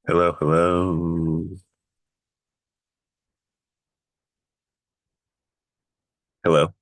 Hello, hello, hello.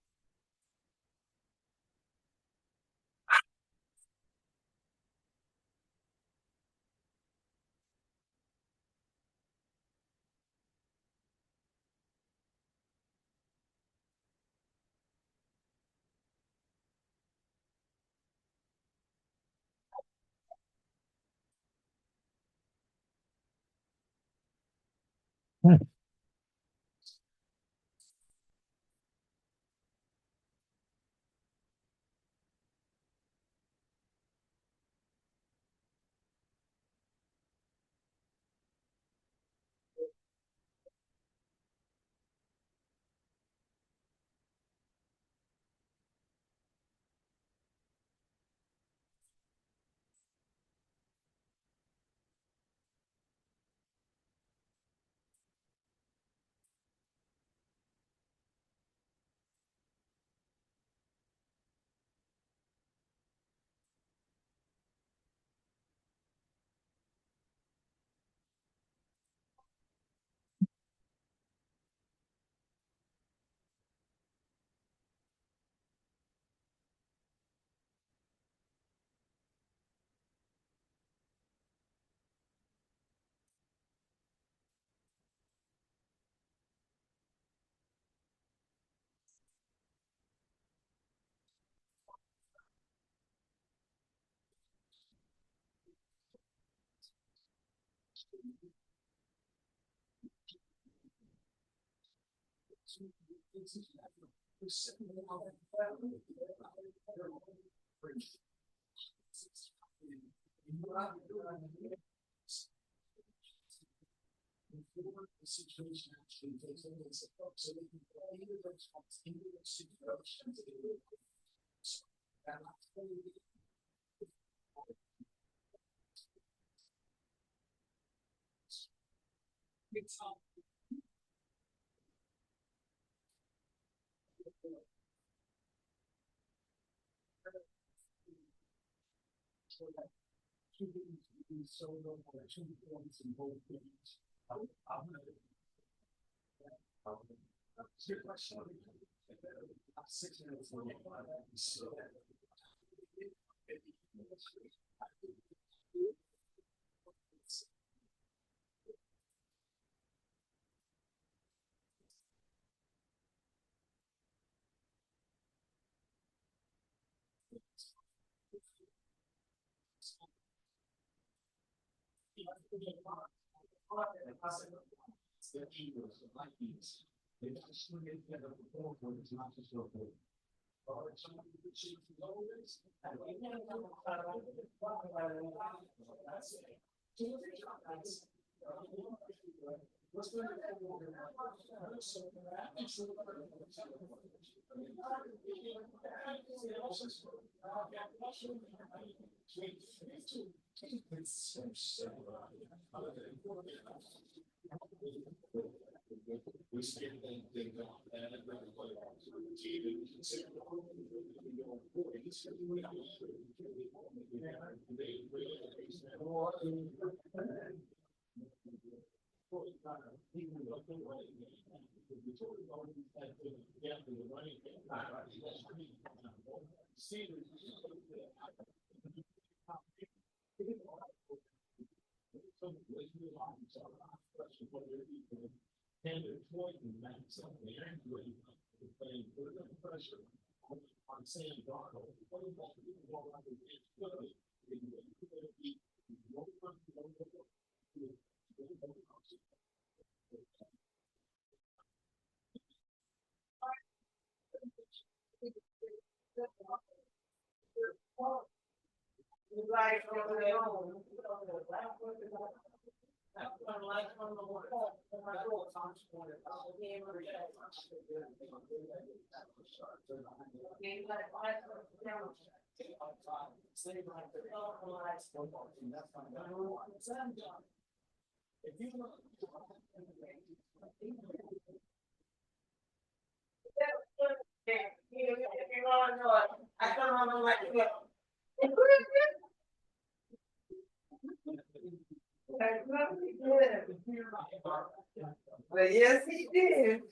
But yes, he did.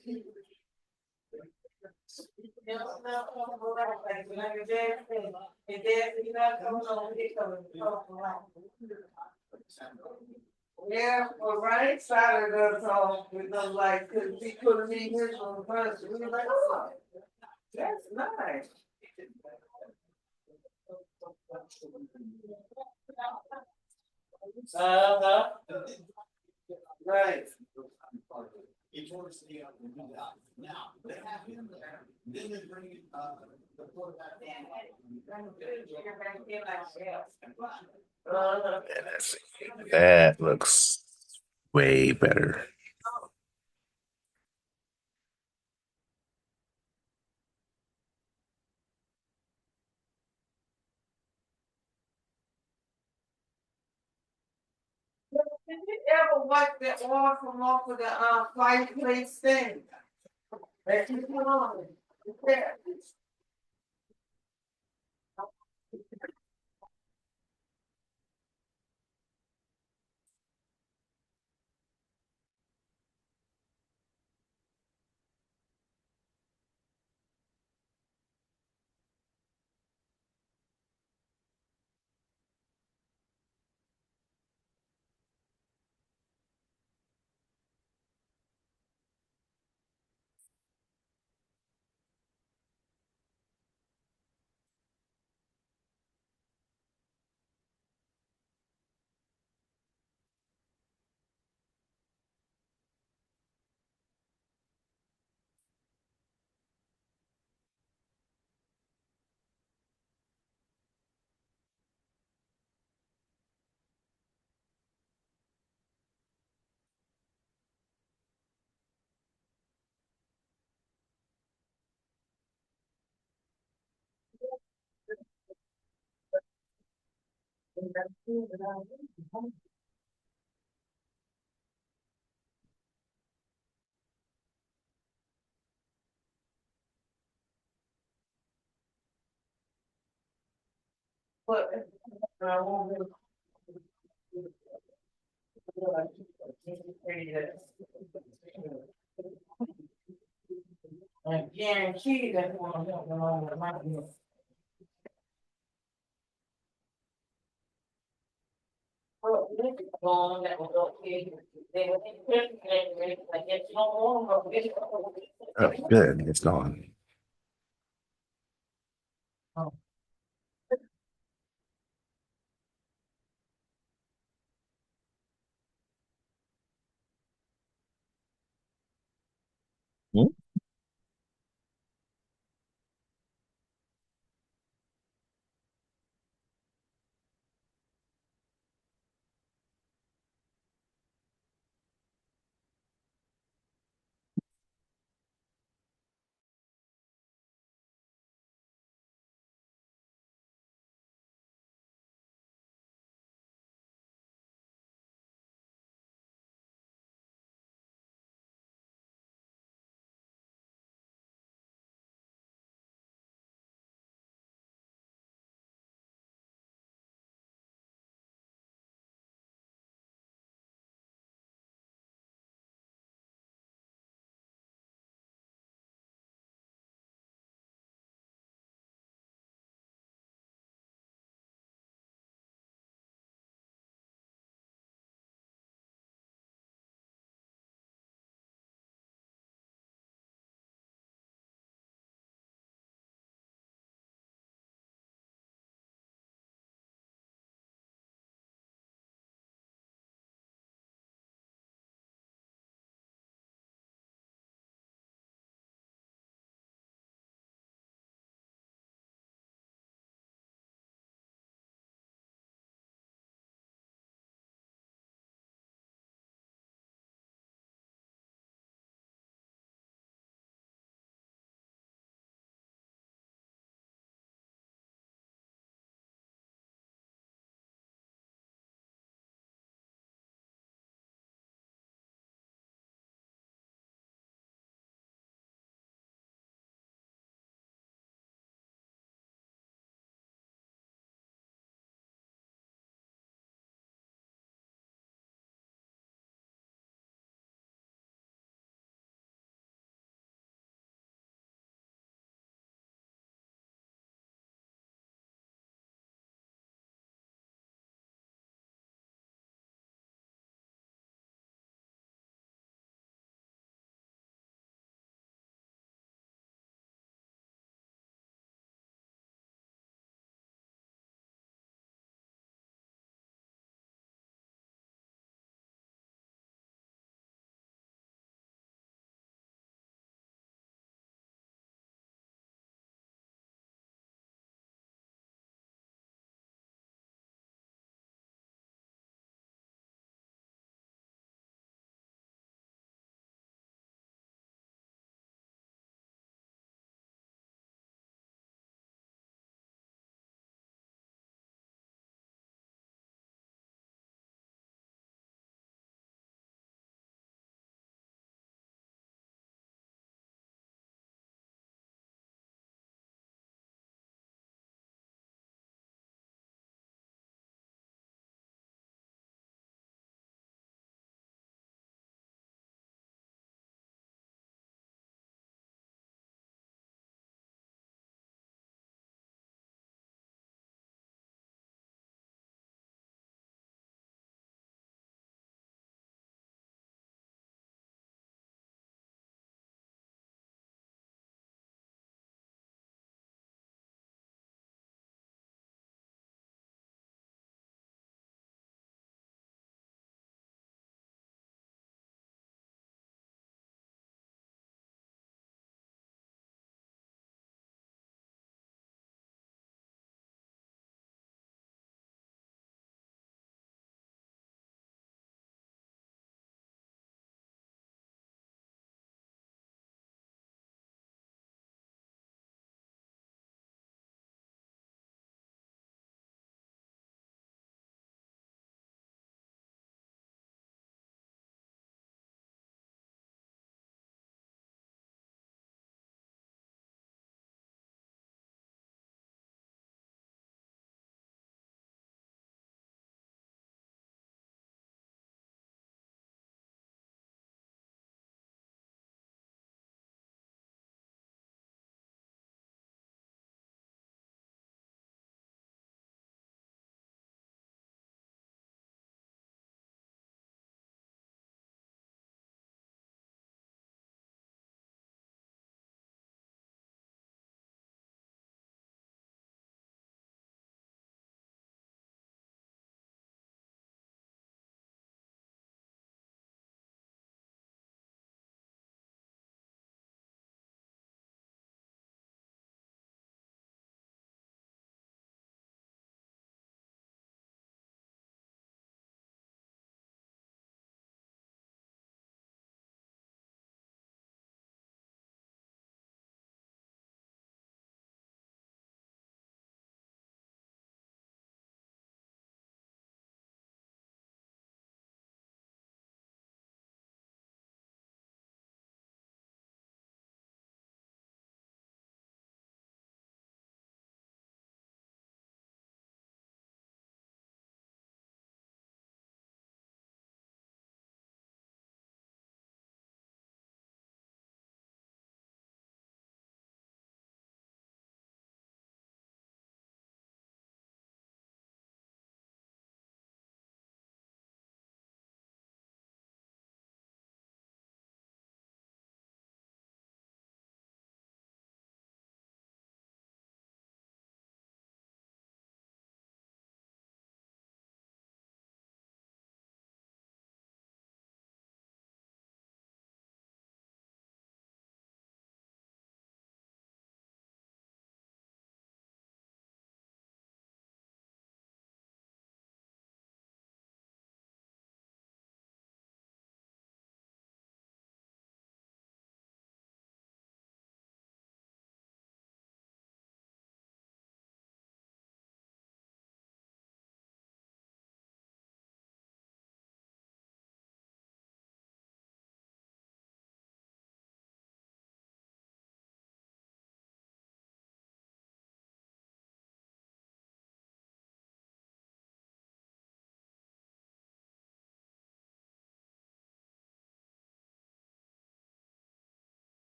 Yeah, well, right side of us all with the like, cause he couldn't be here from first. We were like, oh, that's nice. Uh-huh. Right. Uh-huh. And that looks way better. Did you ever wipe the oil from off of the fireplace thing? That you put on it? Yeah. But I won't I guarantee that one won't go on with my bill. Well, this is gone, that was okay. They were in prison, I guess you don't want them, Oh, good. It's gone.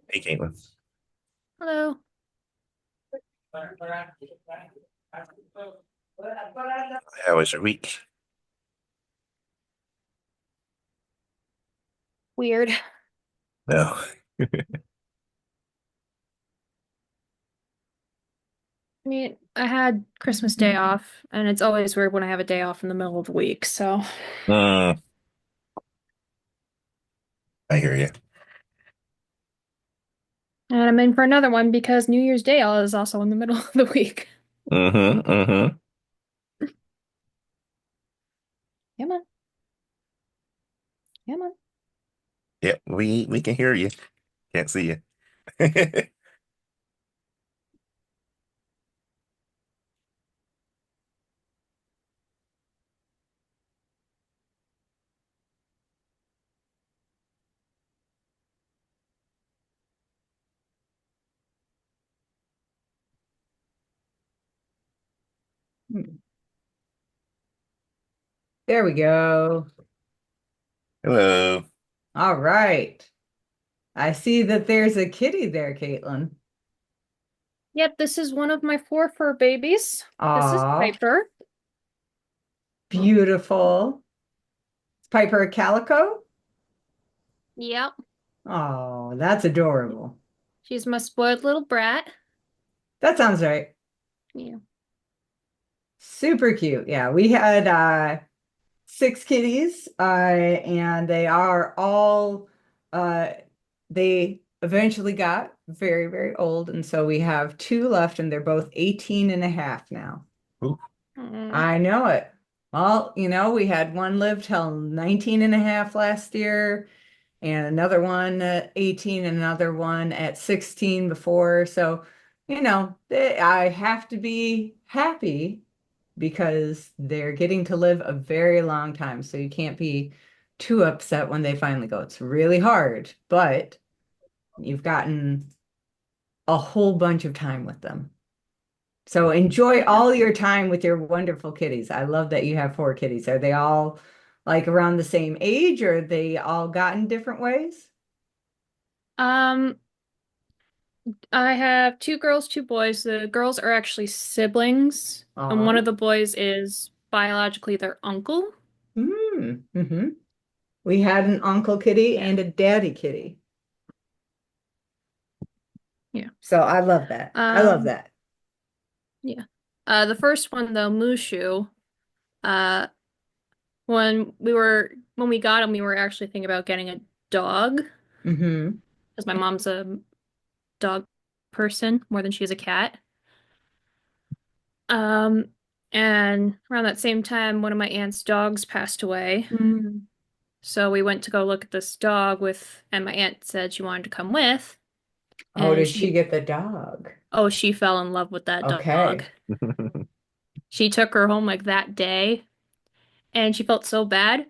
Hey, Caitlin. Hello. How was your week? Weird. No. I mean, I had Christmas Day off, and it's always weird when I have a day off in the middle of the week. So, Mm, I hear you. and I'm in for another one because New Year's Day is also in the middle of the week. Mm-hmm. Mm-hmm. Come on, come on. Yep, we can hear you. Can't see you. There we go. Hello. All right. I see that there's a kitty there, Caitlin. Yep, this is one of my four fur babies. This is Aw, Piper. beautiful. Is Piper a calico? Yep, Oh, that's adorable. she's my spoiled little brat. That sounds right. Yeah. Super cute. Yeah, we had six kitties, and they are all they eventually got very, very old, and so we have two left, and they're both 18 and a half now. Ooh. Mm. I know it. Well, we had one live till 19 and a half last year, and another one at 18, and another one at 16 before. So, I have to be happy because they're getting to live a very long time. So you can't be too upset when they finally go. It's really hard, but you've gotten a whole bunch of time with them. So enjoy all your time with your wonderful kitties. I love that you have four kitties. Are they all like around the same age, or are they all gotten different ways? Um, I have two girls, two boys. The girls are actually siblings, and one Aw. of the boys is biologically their uncle. Mm-hmm. We had an uncle kitty Yeah. and a daddy kitty. Yeah. So I love that. I love Um, that. yeah. The first one though, Mushu, uh, when we got him, we were actually thinking about getting a dog Mm-hmm. because my mom's a dog person more than she is a cat. Um, and around that same time, one of my aunt's dogs passed away. Mm. So we went to go look at this dog and my aunt said she wanted to come with, Oh, and did she get the dog? she fell in love with that dog. Okay. She took her home like that day, and she felt so bad.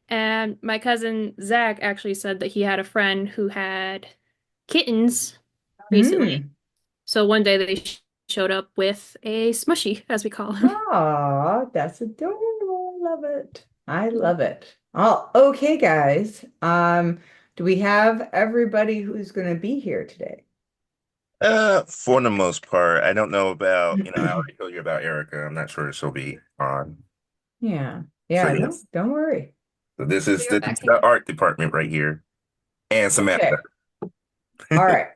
And my cousin Zach actually said that he had a friend who had kittens recently. Mm. So one day they showed up with a smushy, as we call him. Oh, that's adorable. I love it. I love it. Oh, okay, guys. Do we have everybody who's going to be here today? For the most part, I don't know about, I already told you about Erica. I'm not sure she'll be on. Yeah. So Yeah, yes. don't worry. So this I'll be is right the, back. the art department right here. And Samantha. Okay. All right.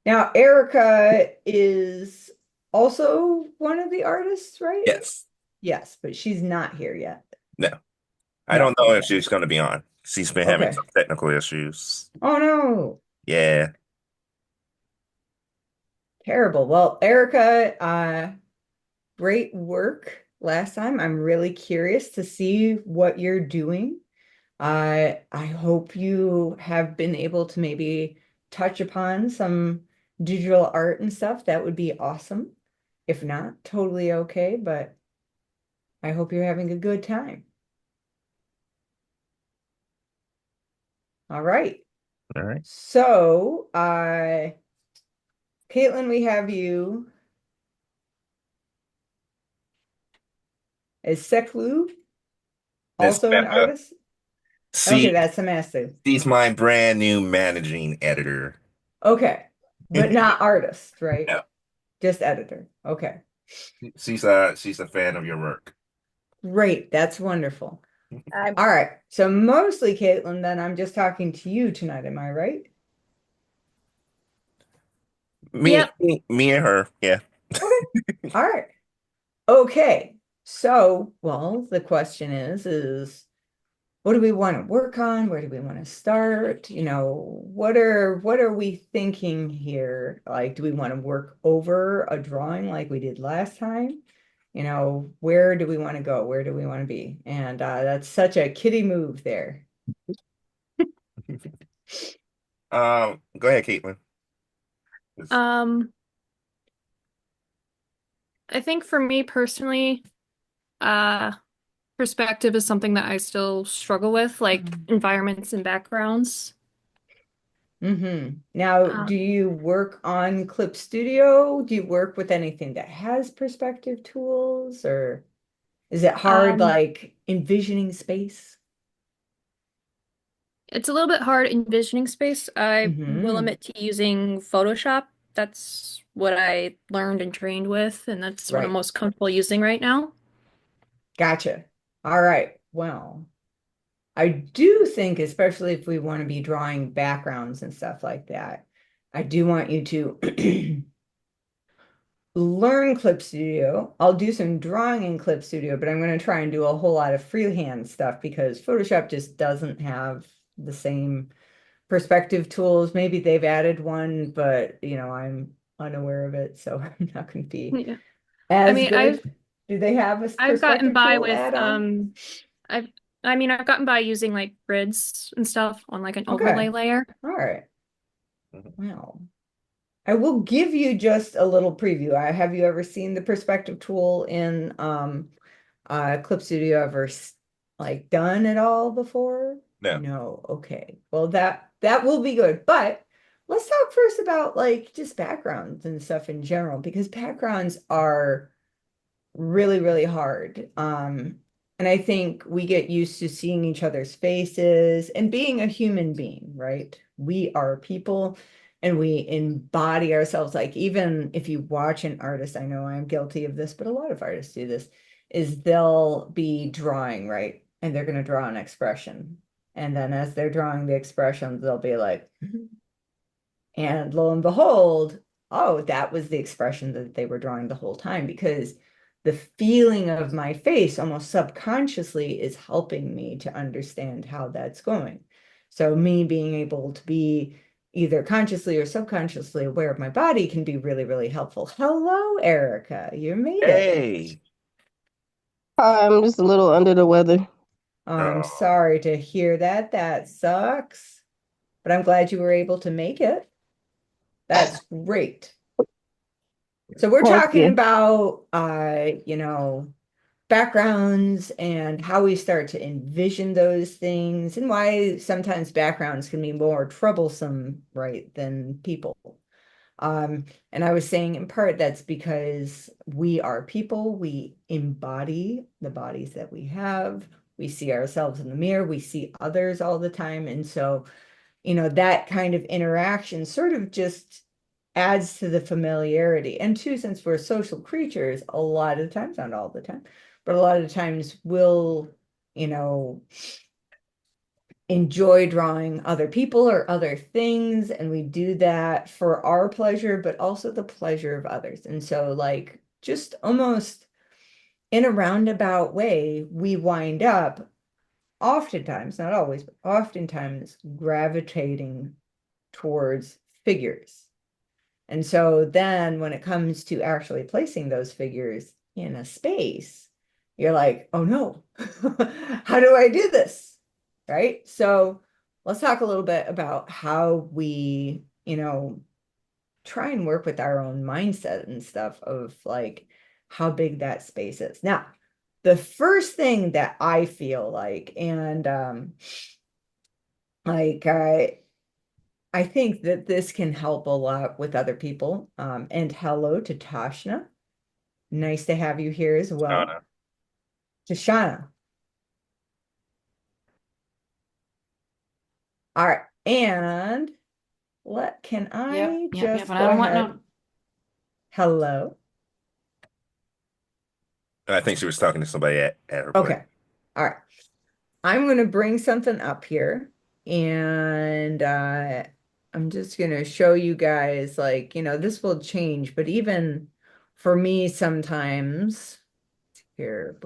Now, Erica is also one of the artists, right? Yes. Yes, but she's not here yet. No. I No. don't know if Okay. she's going to be on. She's been having Okay. some technical issues. Oh no. Yeah. Terrible. Well, Erica, great work last time. I'm really curious to see what you're doing. I hope you have been able to maybe touch upon some digital art and stuff. That would be awesome. If not, totally okay, but I hope you're having a good time. All right. All right. So, Caitlin, we have you as Seklu, Miss also an Meta. artist. Okay, See, that's Samasu. she's my brand new managing editor. Okay, but not artist, right? Yeah. Just editor. Okay, She's a fan of your work. great. That's wonderful. All right. So mostly, Caitlin, then I'm just talking to you tonight. Am I right? Me, Yep. me and her. Yeah. Okay. All right. Okay. So, well, the question is what do we want to work on? Where do we want to start? What are we thinking here? Like, do we want to work over a drawing like we did last time? Where do we want to go? Where do we want to be? And that's such a kiddie move there. Go ahead, Caitlin. Um, I think for me personally, uh, perspective is something that I still struggle with, like environments and backgrounds. Now, do Um, you work on Clip Studio? Do you work with anything that has perspective tools, or is it hard, um, like envisioning space? it's a little bit hard envisioning space. I will Hmm. admit to using Photoshop. That's what I learned and trained with, and that's what I'm Right. most comfortable using right now. Gotcha. All right. Well, I do think, especially if we want to be drawing backgrounds and stuff like that, I do want you to learn Clip Studio. I'll do some drawing in Clip Studio, but I'm going to try and do a whole lot of freehand stuff because Photoshop just doesn't have the same perspective tools. Maybe they've added one, but I'm unaware of it, so I'm not going to be Yeah. I as mean, I've good. Do they have a I've gotten perspective by tool with add-on? I've I've gotten by using like grids and stuff on like an Okay. overlay layer. All right. Mhm. Well, I will give you just a little preview. Have you ever seen the perspective tool in Clip Studio ever like done it all before? No. No. Okay. Well, that will be good. But let's talk first about like just backgrounds and stuff in general, because backgrounds are really, really hard. And I think we get used to seeing each other's faces and being a human being, right? We are people and we embody ourselves. Like, even if you watch an artist, I know I'm guilty of this, but a lot of artists do this, is they'll be drawing, right? And they're going to draw an expression. And then as they're drawing the expressions, they'll be like, and lo and behold, oh, that was the expression that they were drawing the whole time, because the feeling of my face almost subconsciously is helping me to understand how that's going. So me being able to be either consciously or subconsciously aware of my body can be really, really helpful. Hello, Erica. You made it. Hey. Hi, I'm just a little under the weather. I'm Oh, sorry to hear that. That sucks. But I'm glad you were able to make it. That's great. So we're Thank talking you. about backgrounds and how we start to envision those things and why sometimes backgrounds can be more troublesome, right, than people. And I was saying in part that's because we are people, we embody the bodies that we have, we see ourselves in the mirror, we see others all the time. And so that kind of interaction sort of just adds to the familiarity. And two, since we're social creatures, a lot of times, not all the time, but a lot of times we'll, you know, enjoy drawing other people or other things. And we do that for our pleasure, but also the pleasure of others. And so, like, just almost in a roundabout way, we wind up oftentimes, not always, but oftentimes gravitating towards figures. And so then when it comes to actually placing those figures in a space, you're like, oh no, how do I do this? Right? So let's talk a little bit about how we, try and work with our own mindset and stuff of like how big that space is. Now, the first thing that I feel like, and like I think that this can help a lot with other people. And hello to Tashna. Nice to have you here as well. Shauna. To Shauna. All right. And what can I just but I go don't want ahead? no. Hello. I think she was talking to somebody at her place. Okay. All right. I'm going to bring something up here and I'm just going to show you guys like, this will change, but even for me sometimes here,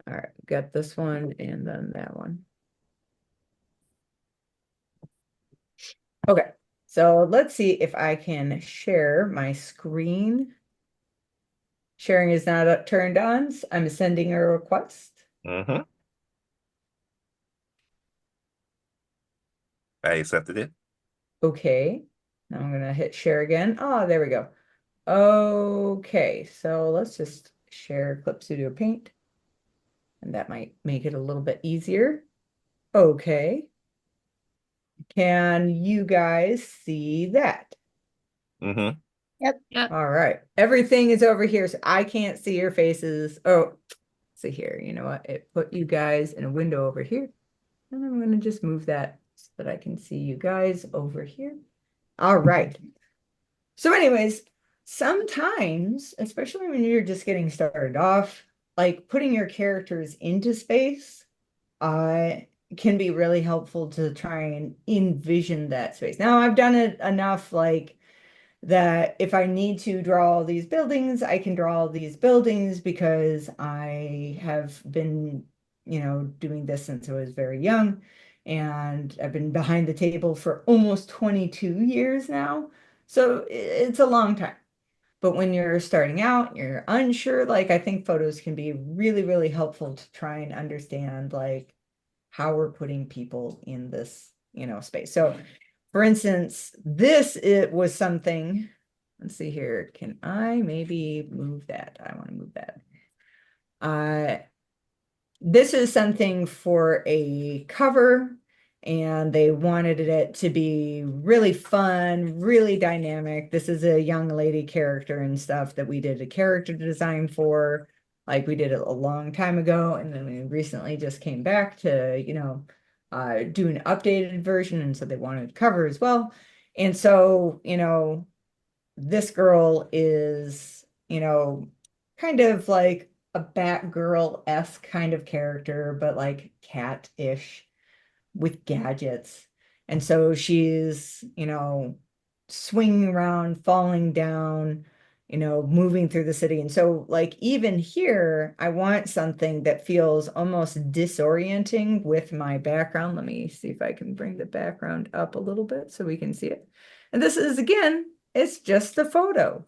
All right, got this one and then that one. Okay, so let's see if I can share my screen. Sharing is not turned on. So I'm sending a request. Mm-hmm. I accepted it. Okay, now I'm gonna hit share again. Oh, there we go. Okay, so let's just share Clip Studio Paint. And that might make it a little bit easier. Okay. Can you guys see that? Mm-hmm. Yep. All right. Everything is over here, so I can't see your faces. Oh, see here. You know what? It put you guys in a window over here. And I'm going to just move that so that I can see you guys over here. All right. So anyways, sometimes, especially when you're just getting started off, like putting your characters into space, can be really helpful to try and envision that space. Now, I've done it enough like that if I need to draw all these buildings, I can draw all these buildings because I have been, doing this since I was very young. And I've been behind the table for almost 22 years now. So it's a long time. But when you're starting out, you're unsure, like I think photos can be really, really helpful to try and understand like how we're putting people in this, space. So for instance, it was something, let's see here. Can I maybe move that? I want to move that. This is something for a cover and they wanted it to be really fun, really dynamic. This is a young lady character and stuff that we did a character design for. Like we did it a long time ago, and then we recently just came back to, do an updated version, and so they wanted cover as well. And so, this girl is, kind of like a Batgirl-esque kind of character, but like cat-ish with gadgets. And so she's, swinging around, falling down, moving through the city. And so, like, even here, I want something that feels almost disorienting with my background. Let me see if I can bring the background up a little bit so we can see it. And this is, again, it's just a photo.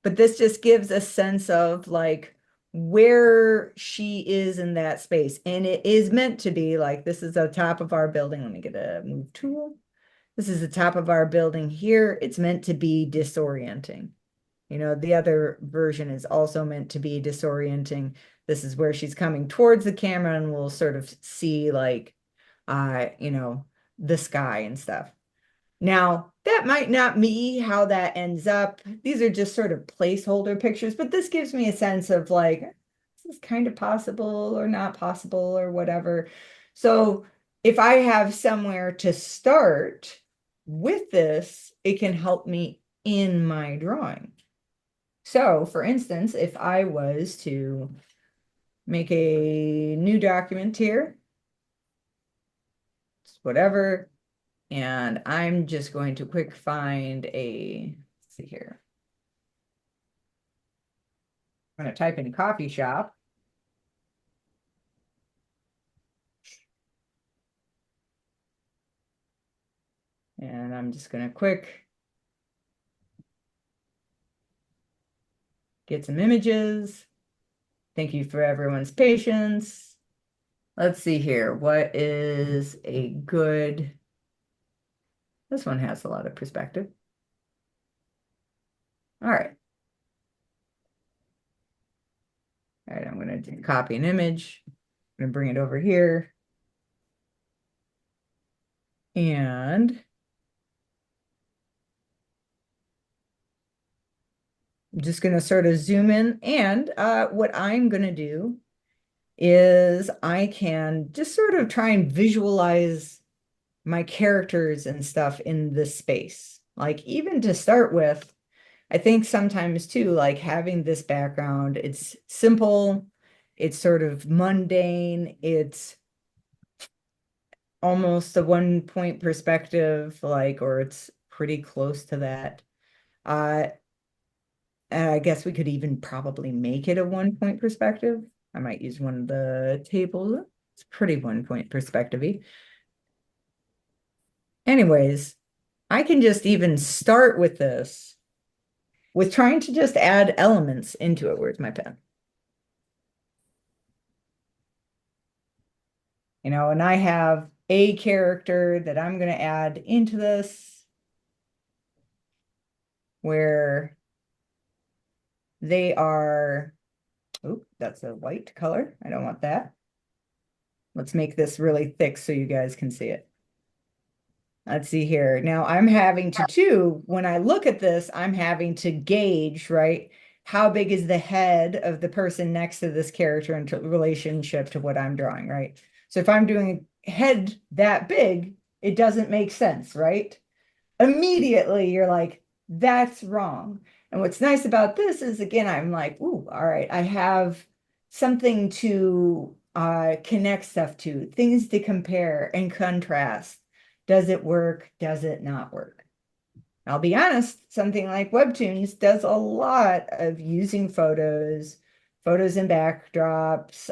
But this just gives a sense of like where she is in that space. And it is meant to be like, this is the top of our building. Let me get a move tool. This is the top of our building here. It's meant to be disorienting. The other version is also meant to be disorienting. This is where she's coming towards the camera and we'll sort of see like, the sky and stuff. Now, that might not be how that ends up. These are just sort of placeholder pictures, but this gives me a sense of like, this is kind of possible or not possible or whatever. So if I have somewhere to start with this, it can help me in my drawing. So for instance, if I was to make a new document here, whatever, and I'm just going to quick find let's see here. I'm going to type in coffee shop. And I'm just gonna quick get some images. Thank you for everyone's patience. Let's see here. What is a good... This one has a lot of perspective. All right. All right, I'm going to copy an image. I'm going to bring it over here. And I'm just going to sort of zoom in. And what I'm going to do is I can just sort of try and visualize my characters and stuff in this space. Like even to start with, I think sometimes too, like having this background, it's simple, it's sort of mundane, it's almost a 1 point perspective, like, or it's pretty close to that. And I guess we could even probably make it a 1 point perspective. I might use one of the tables. It's pretty 1 point perspective-y. Anyways, I can just even start with this, with trying to just add elements into it. Where's my pen? You know, and I have a character that I'm going to add into this where they are, oh, that's a white color. I don't want that. Let's make this really thick so you guys can see it. Let's see here. Now I'm having to too, when I look at this, I'm having to gauge, right? How big is the head of the person next to this character in relationship to what I'm drawing, right? So if I'm doing a head that big, it doesn't make sense, right? Immediately you're like, that's wrong. And what's nice about this is, again, I'm like, ooh, all right, I have something to connect stuff to, things to compare and contrast. Does it work? Does it not work? I'll be honest, something like Webtoons does a lot of using photos and backdrops,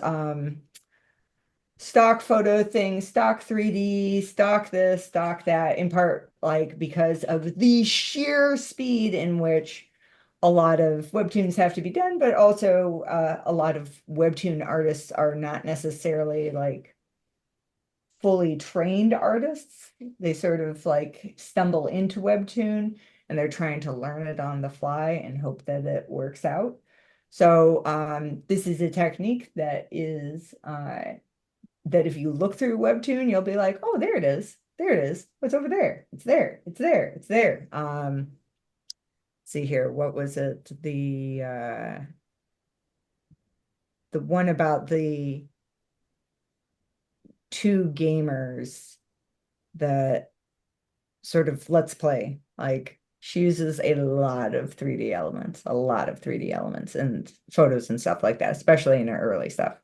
stock photo things, stock 3D, stock this, stock that, in part like because of the sheer speed in which a lot of Webtoons have to be done, but also a lot of Webtoon artists are not necessarily like fully trained artists. They sort of like stumble into Webtoon and they're trying to learn it on the fly and hope that it works out. So this is a technique that is that if you look through Webtoon, you'll be like, oh, there it is. There it is. What's over there? It's there. It's there. It's there. See here, what was it? The one about the two gamers that sort of let's play. Like she uses a lot of 3D elements, and photos and stuff like that, especially in her early stuff,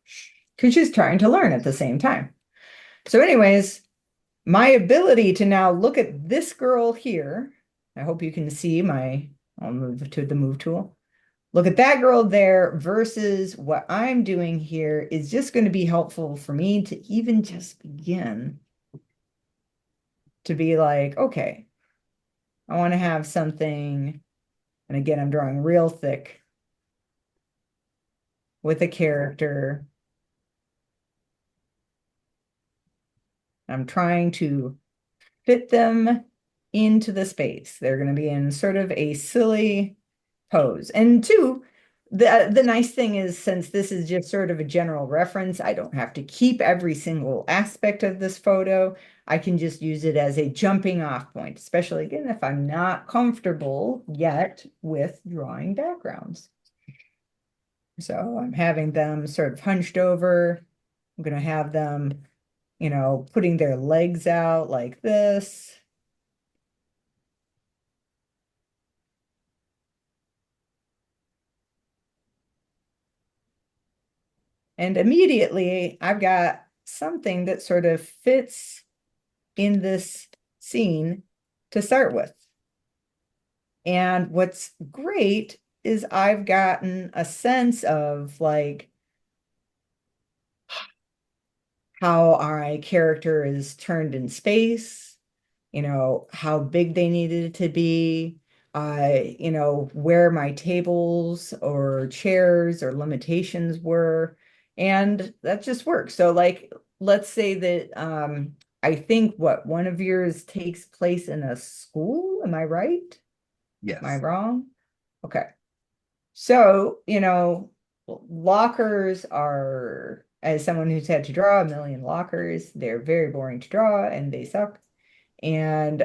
because she's trying to learn at the same time. So anyways, my ability to now look at this girl here, I hope you can see I'll move to the move tool. Look at that girl there versus what I'm doing here is just going to be helpful for me to even just begin to be like, okay, I want to have something, and again, I'm drawing real thick with a character. I'm trying to fit them into the space. They're going to be in sort of a silly pose. And two, the nice thing is, since this is just sort of a general reference, I don't have to keep every single aspect of this photo. I can just use it as a jumping off point, especially again, if I'm not comfortable yet with drawing backgrounds. So I'm having them sort of hunched over. I'm going to have them, you know, putting their legs out like this. And immediately I've got something that sort of fits in this scene to start with. And what's great is I've gotten a sense of like how our character is turned in space, how big they needed it to be, where my tables or chairs or limitations were. And that just works. So like, let's say that I think one of yours takes place in a school. Am I right? Am I Yes. wrong? Okay. So, lockers are, as someone who's had to draw a million lockers, they're very boring to draw and they suck. And,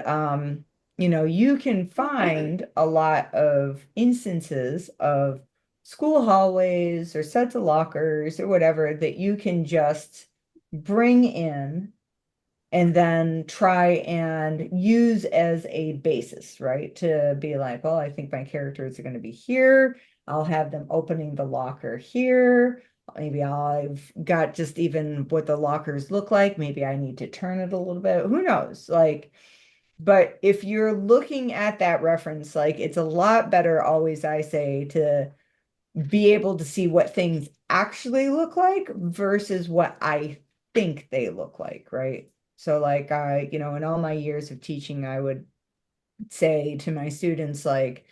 you can find a lot of instances of school hallways or sets of lockers or whatever that you can just bring in and then try and use as a basis, right? To be like, well, I think my characters are going to be here. I'll have them opening the locker here. Maybe I've got just even what the lockers look like. Maybe I need to turn it a little bit. Who knows? Like, but if you're looking at that reference, like it's a lot better always, I say, to be able to see what things actually look like versus what I think they look like, right? So like in all my years of teaching, I would say to my students, like,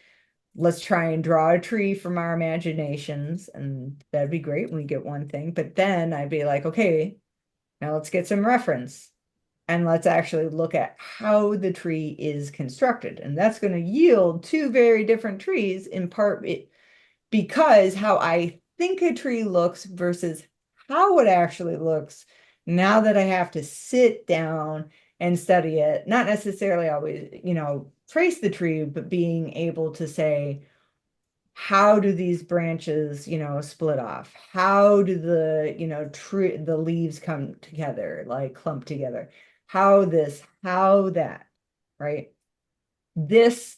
let's try and draw a tree from our imaginations, and that'd be great when we get one thing. But then I'd be like, okay, now let's get some reference and let's actually look at how the tree is constructed. And that's going to yield two very different trees in part because how I think a tree looks versus how it actually looks now that I have to sit down and study it, not necessarily always, trace the tree, but being able to say, how do these branches, split off? How do the leaves come together, like clump together? How this, how that, right? This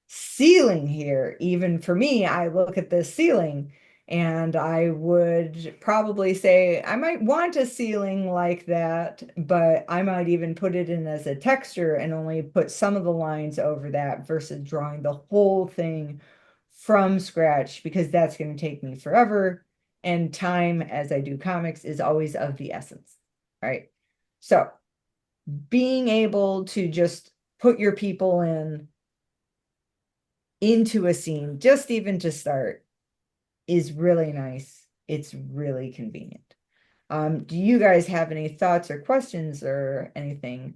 ceiling here, even for me, I look at this ceiling and I would probably say I might want a ceiling like that, but I might even put it in as a texture and only put some of the lines over that versus drawing the whole thing from scratch because that's going to take me forever. And time, as I do comics, is always of the essence, right? So being able to just put your people into a scene, just even to start, is really nice. It's really convenient. Do you guys have any thoughts or questions or anything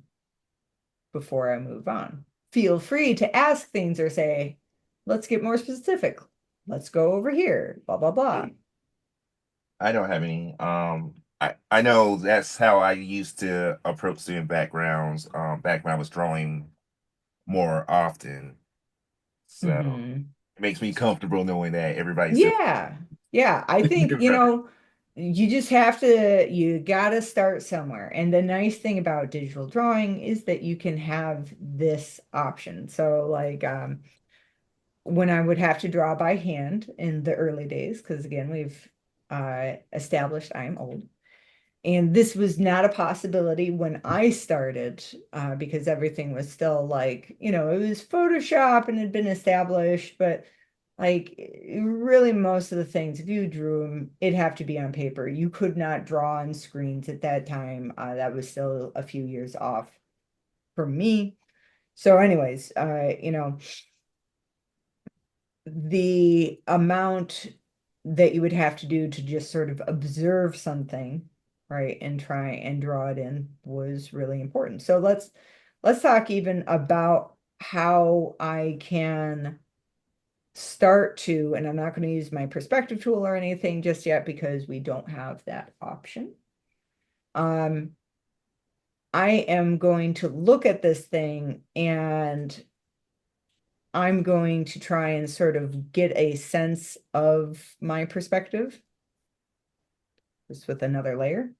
before I move on? Feel free to ask things or say, let's get more specific. Let's go over here, blah, blah, blah. I don't have any. I know that's how I used to approach student backgrounds, back when I was drawing more often. So Mhm. it makes me comfortable knowing that everybody's still Yeah. Yeah. I think, you just have to, you gotta start somewhere. And the nice thing about digital drawing is that you can have this option. So like when I would have to draw by hand in the early days, because again, we've established I am old. And this was not a possibility when I started, because everything was still like, it was Photoshop and had been established, but like really most of the things, if you drew them, it'd have to be on paper. You could not draw on screens at that time. That was still a few years off for me. So anyways, the amount that you would have to do to just sort of observe something, right, and try and draw it in was really important. So let's talk even about how I can start to, and I'm not going to use my perspective tool or anything just yet because we don't have that option. I am going to look at this thing and I'm going to try and sort of get a sense of my perspective, just with another layer.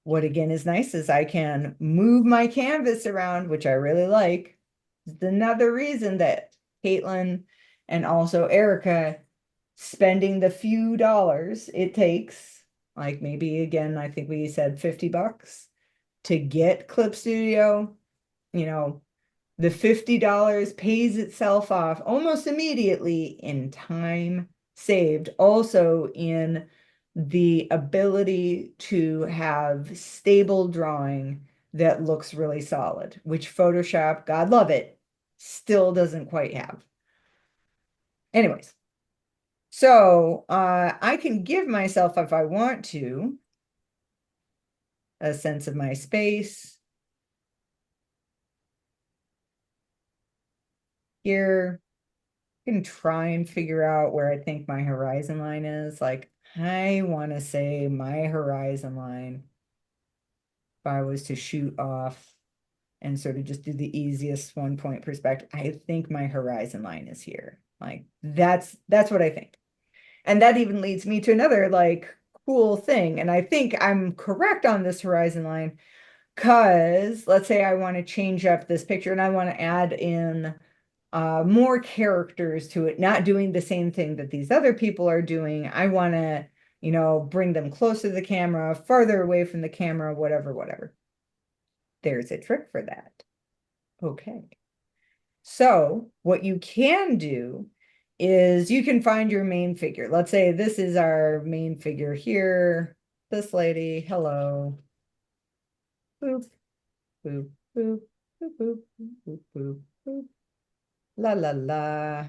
What again is nice is I can move my canvas around, which I really like. It's another reason that Caitlin and also Erica spending the few dollars it takes, like maybe again, I think we said $50 to get Clip Studio, the $50 pays itself off almost immediately in time saved, also in the ability to have stable drawing that looks really solid, which Photoshop, God love it, still doesn't quite have. Anyways, so I can give myself, if I want to, a sense of my space. Here, I can try and figure out where I think my horizon line is. Like, I want to say my horizon line, if I was to shoot off and sort of just do the easiest 1-point perspective, I think my horizon line is here. Like, that's what I think. And that even leads me to another like cool thing. And I think I'm correct on this horizon line, because let's say I want to change up this picture and I want to add in more characters to it, not doing the same thing that these other people are doing. I want to, bring them closer to the camera, farther away from the camera, whatever. There's a trick for that. Okay. So what you can do is you can find your main figure. Let's say this is our main figure here. This lady, hello. Boop, boop, boop, boop, boop, boop, boop, boop. La la la.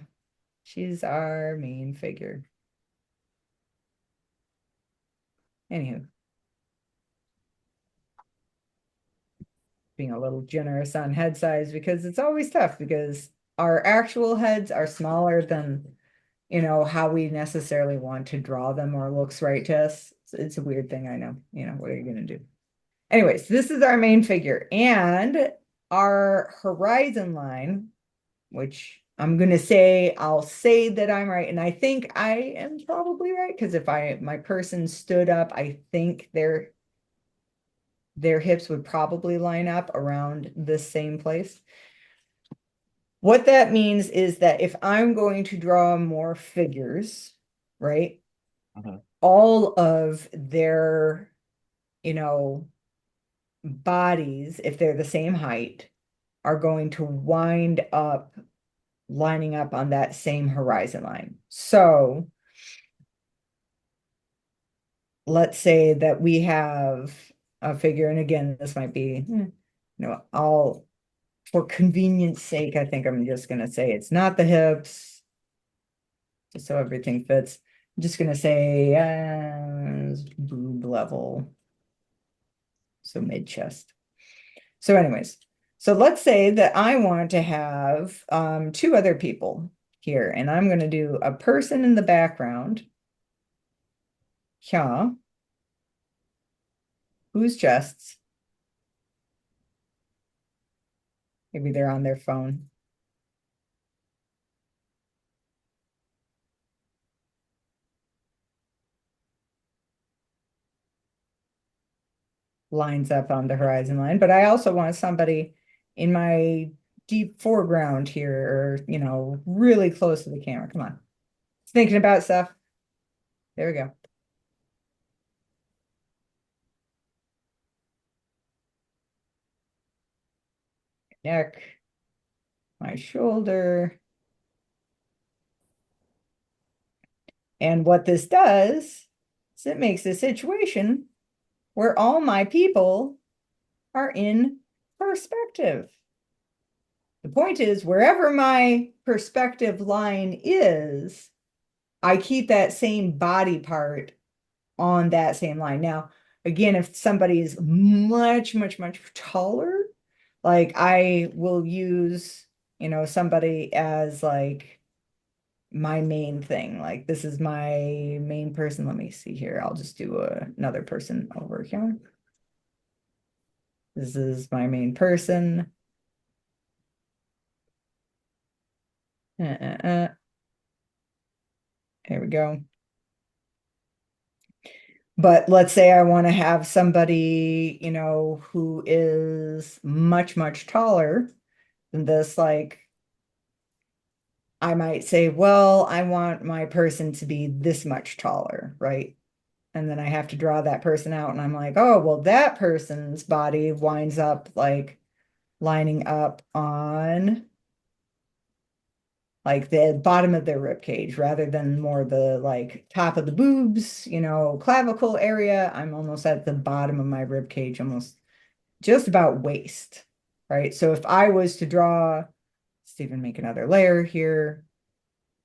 She's our main figure. Anywho. Being a little generous on head size, because it's always tough because our actual heads are smaller than, how we necessarily want to draw them or looks right to us. It's a weird thing, I know. What are you going to do? Anyways, this is our main figure, and our horizon line, which I'll say that I'm right, and I think I am probably right, because if my person stood up, I think their hips would probably line up around this same place. What that means is that if I'm going to draw more figures, right, all of their, bodies, if they're the same height, are going to wind up lining up on that same horizon line. So let's say that we have a figure, and again, this might be, for convenience sake, I think I'm just going to say it's not the hips, just so everything fits. I'm just going to say boob level, so mid chest. So anyways, so let's say that I want to have 2 other people here, and I'm going to do a person in the background. Yeah. Whose chests? Maybe they're on their phone. Lines up on the horizon line, but I also want somebody in my deep foreground here, or, really close to the camera. Come on. Thinking about stuff. There we go. Neck, my shoulder. And what this does is it makes a situation where all my people are in perspective. The point is, wherever my perspective line is, I keep that same body part on that same line. Now, again, if somebody is much, much, much taller, like I will use, somebody as like my main thing. Like this is my main person. Let me see here. I'll just do another person over here. This is my main person. There we go. But let's say I want to have somebody, who is much, much taller than this. Like, I might say, well, I want my person to be this much taller, right? And then I have to draw that person out, and I'm like, oh, well, that person's body winds up like lining up on like the bottom of their rib cage rather than more the like top of the boobs, clavicle area. I'm almost at the bottom of my rib cage, almost just about waist, right? So if I was to draw, let's even make another layer here.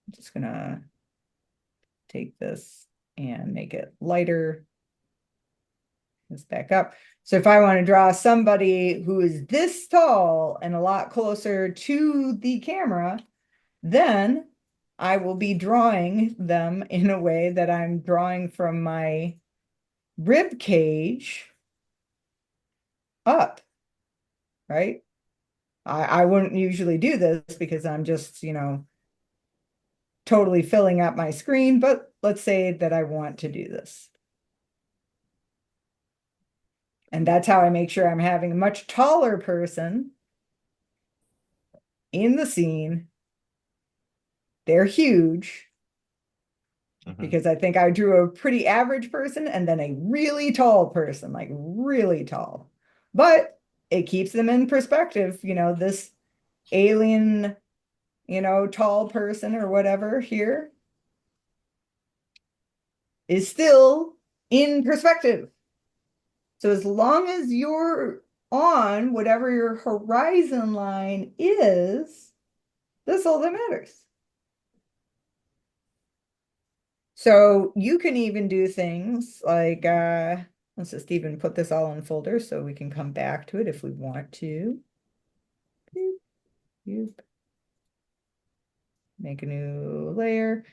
I'm just gonna take this and make it lighter. Let's back up. So if I want to draw somebody who is this tall and a lot closer to the camera, then I will be drawing them in a way that I'm drawing from my rib cage up, right? I wouldn't usually do this because I'm just, totally filling up my screen, but let's say that I want to do this. And that's how I make sure I'm having a much taller person in the scene. They're huge because I think I drew a pretty average person and then a really tall person, like really tall. But it keeps them in perspective, this alien, tall person or whatever here is still in perspective. So as long as you're on whatever your horizon line is, that's all that matters. So you can even do things like, let's just even put this all in folders so we can come back to it if we want to. Boop, boop. Make a new layer.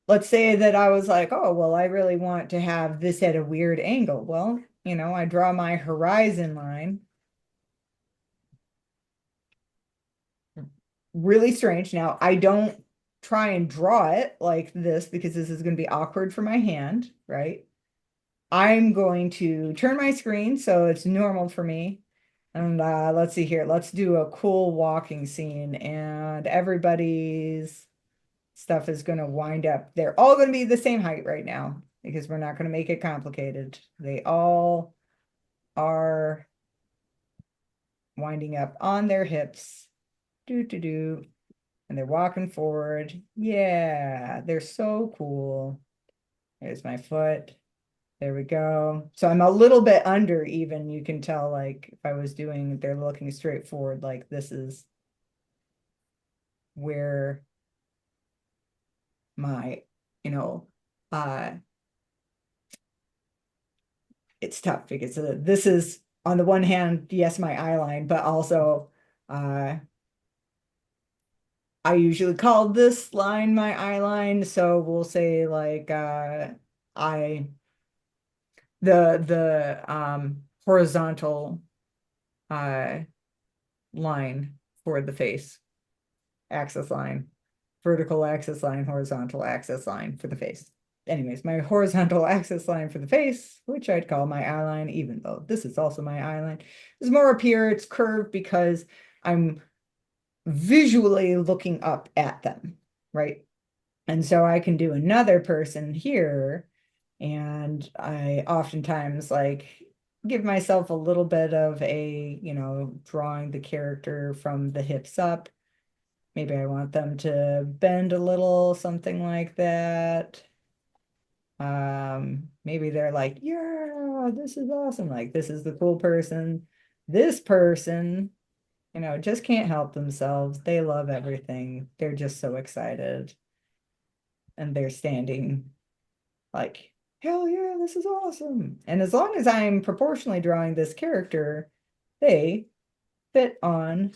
Let's say that I was like, oh, well, I really want to have this at a weird angle. Well, I draw my horizon line. Really strange. Now, I don't try and draw it like this because this is going to be awkward for my hand, right? I'm going to turn my screen so it's normal for me. And let's see here. Let's do a cool walking scene and everybody's stuff is going to wind up. They're all going to be the same height right now because we're not going to make it complicated. They all are winding up on their hips. And they're walking forward. Yeah, they're so cool. There's my foot. There we go. So I'm a little bit under even. You can tell, like, if I was doing, they're looking straight forward, like this is where my, it's tough because this is on the one hand, yes, my eye line, but also, I usually call this line my eye line. So we'll say like, the horizontal line for the face, axis line, vertical axis line, horizontal axis line for the face. Anyways, my horizontal axis line for the face, which I'd call my eye line, even though this is also my eye line, is more up here. It's curved because I'm visually looking up at them, right? And so I can do another person here, and I oftentimes like give myself a little bit of a, drawing the character from the hips up. Maybe I want them to bend a little, something like that. Maybe they're like, yeah, this is awesome. Like, this is the cool person. This person, just can't help themselves. They love everything. They're just so excited. And they're standing like, hell yeah, this is awesome. And as long as I'm proportionally drawing this character, they fit on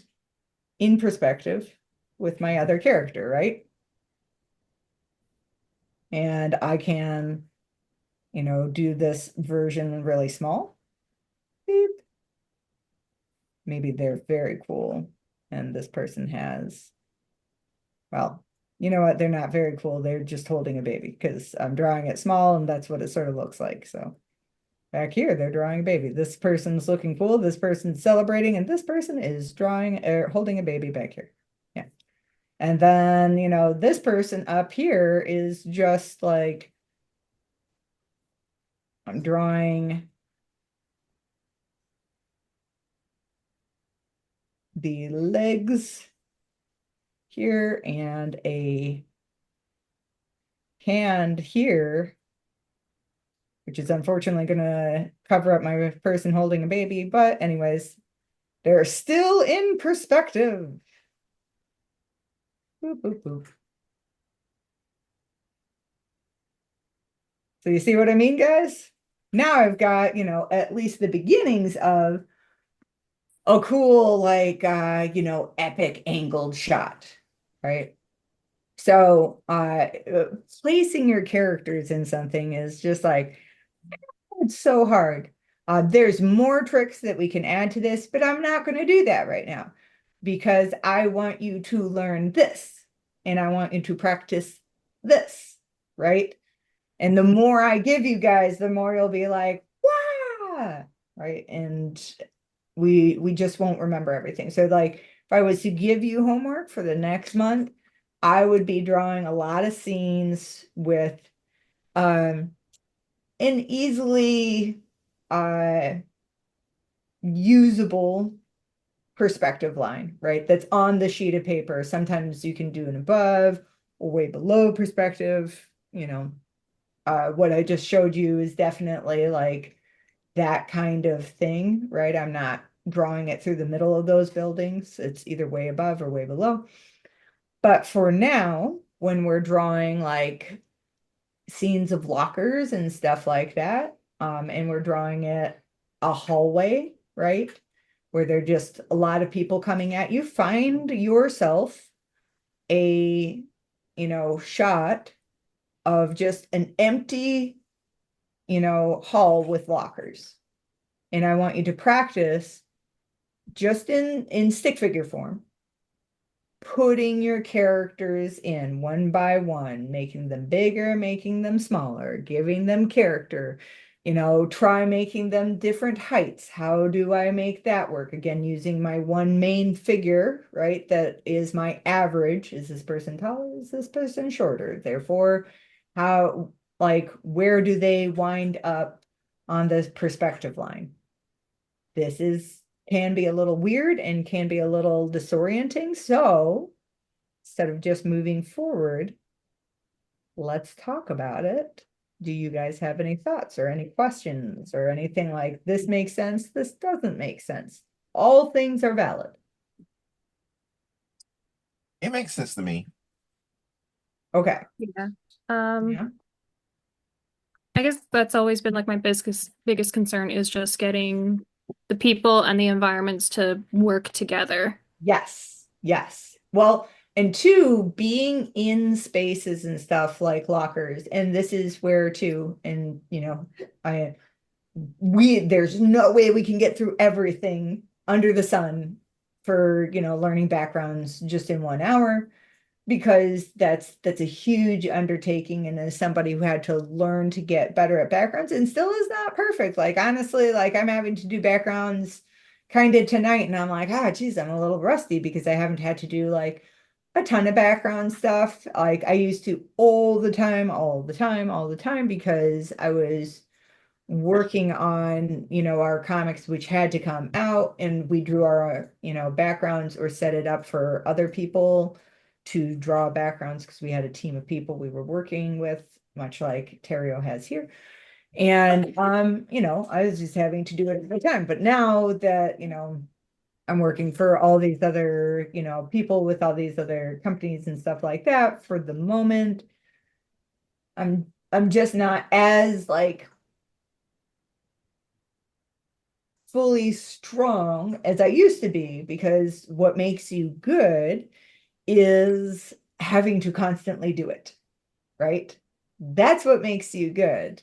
in perspective with my other character, right? And I can, do this version really small. Beep. Maybe they're very cool. And this person has, well, you know what? They're not very cool. They're just holding a baby because I'm drawing it small and that's what it sort of looks like. So back here, they're drawing a baby. This person's looking cool. This person's celebrating, and this person is drawing or holding a baby back here. Yeah. And then, this person up here is just like, I'm drawing the legs here and a hand here, which is unfortunately going to cover up my person holding a baby. But anyways, They're still in perspective. Boop, boop, boop. So you see what I mean, guys? Now I've got, at least the beginnings of a cool, like, epic angled shot, right? So, placing your characters in something is just like, it's so hard. There's more tricks that we can add to this, but I'm not going to do that right now because I want you to learn this and I want you to practice this, right? And the more I give you guys, the more you'll be like, wow, right? And we just won't remember everything. So like if I was to give you homework for the next month, I would be drawing a lot of scenes with an easily usable perspective line, right? That's on the sheet of paper. Sometimes you can do an above or way below perspective, what I just showed you is definitely like that kind of thing, right? I'm not drawing it through the middle of those buildings. It's either way above or way below. But for now, when we're drawing like scenes of lockers and stuff like that, and we're drawing it a hallway, right? Where there are just a lot of people coming at you, find yourself a, shot of just an empty, hall with lockers. And I want you to practice just in stick figure form, putting your characters in one by one, making them bigger, making them smaller, giving them character, try making them different heights. How do I make that work? Again, using my one main figure, right? That is my average. Is this person taller? Is this person shorter? Therefore, where do they wind up on the perspective line? Can be a little weird and can be a little disorienting. So instead of just moving forward, let's talk about it. Do you guys have any thoughts or any questions or anything like this makes sense? This doesn't make sense. All things are valid. It makes sense to me. Okay. Yeah. Yeah. I guess that's always been like my biggest concern is just getting the people and the environments to work together. Yes. Yes. Well, and two, being in spaces and stuff like lockers, and this is where too, and I there's no way we can get through everything under the sun for learning backgrounds just in 1 hour because that's a huge undertaking, and as somebody who had to learn to get better at backgrounds and still is not perfect, like honestly, like I'm having to do backgrounds kind of tonight and I'm like, geez, I'm a little rusty because I haven't had to do like a ton of background stuff like I used to all the time, all the time, all the time because I was working on, our comics, which had to come out, and we drew our, backgrounds or set it up for other people to draw backgrounds because we had a team of people we were working with, much like Terrio has here. And I was just having to do it at the time. But now that, I'm working for all these other, people with all these other companies and stuff like that, for the moment, I'm just not as like fully strong as I used to be because what makes you good is having to constantly do it, right? That's what makes you good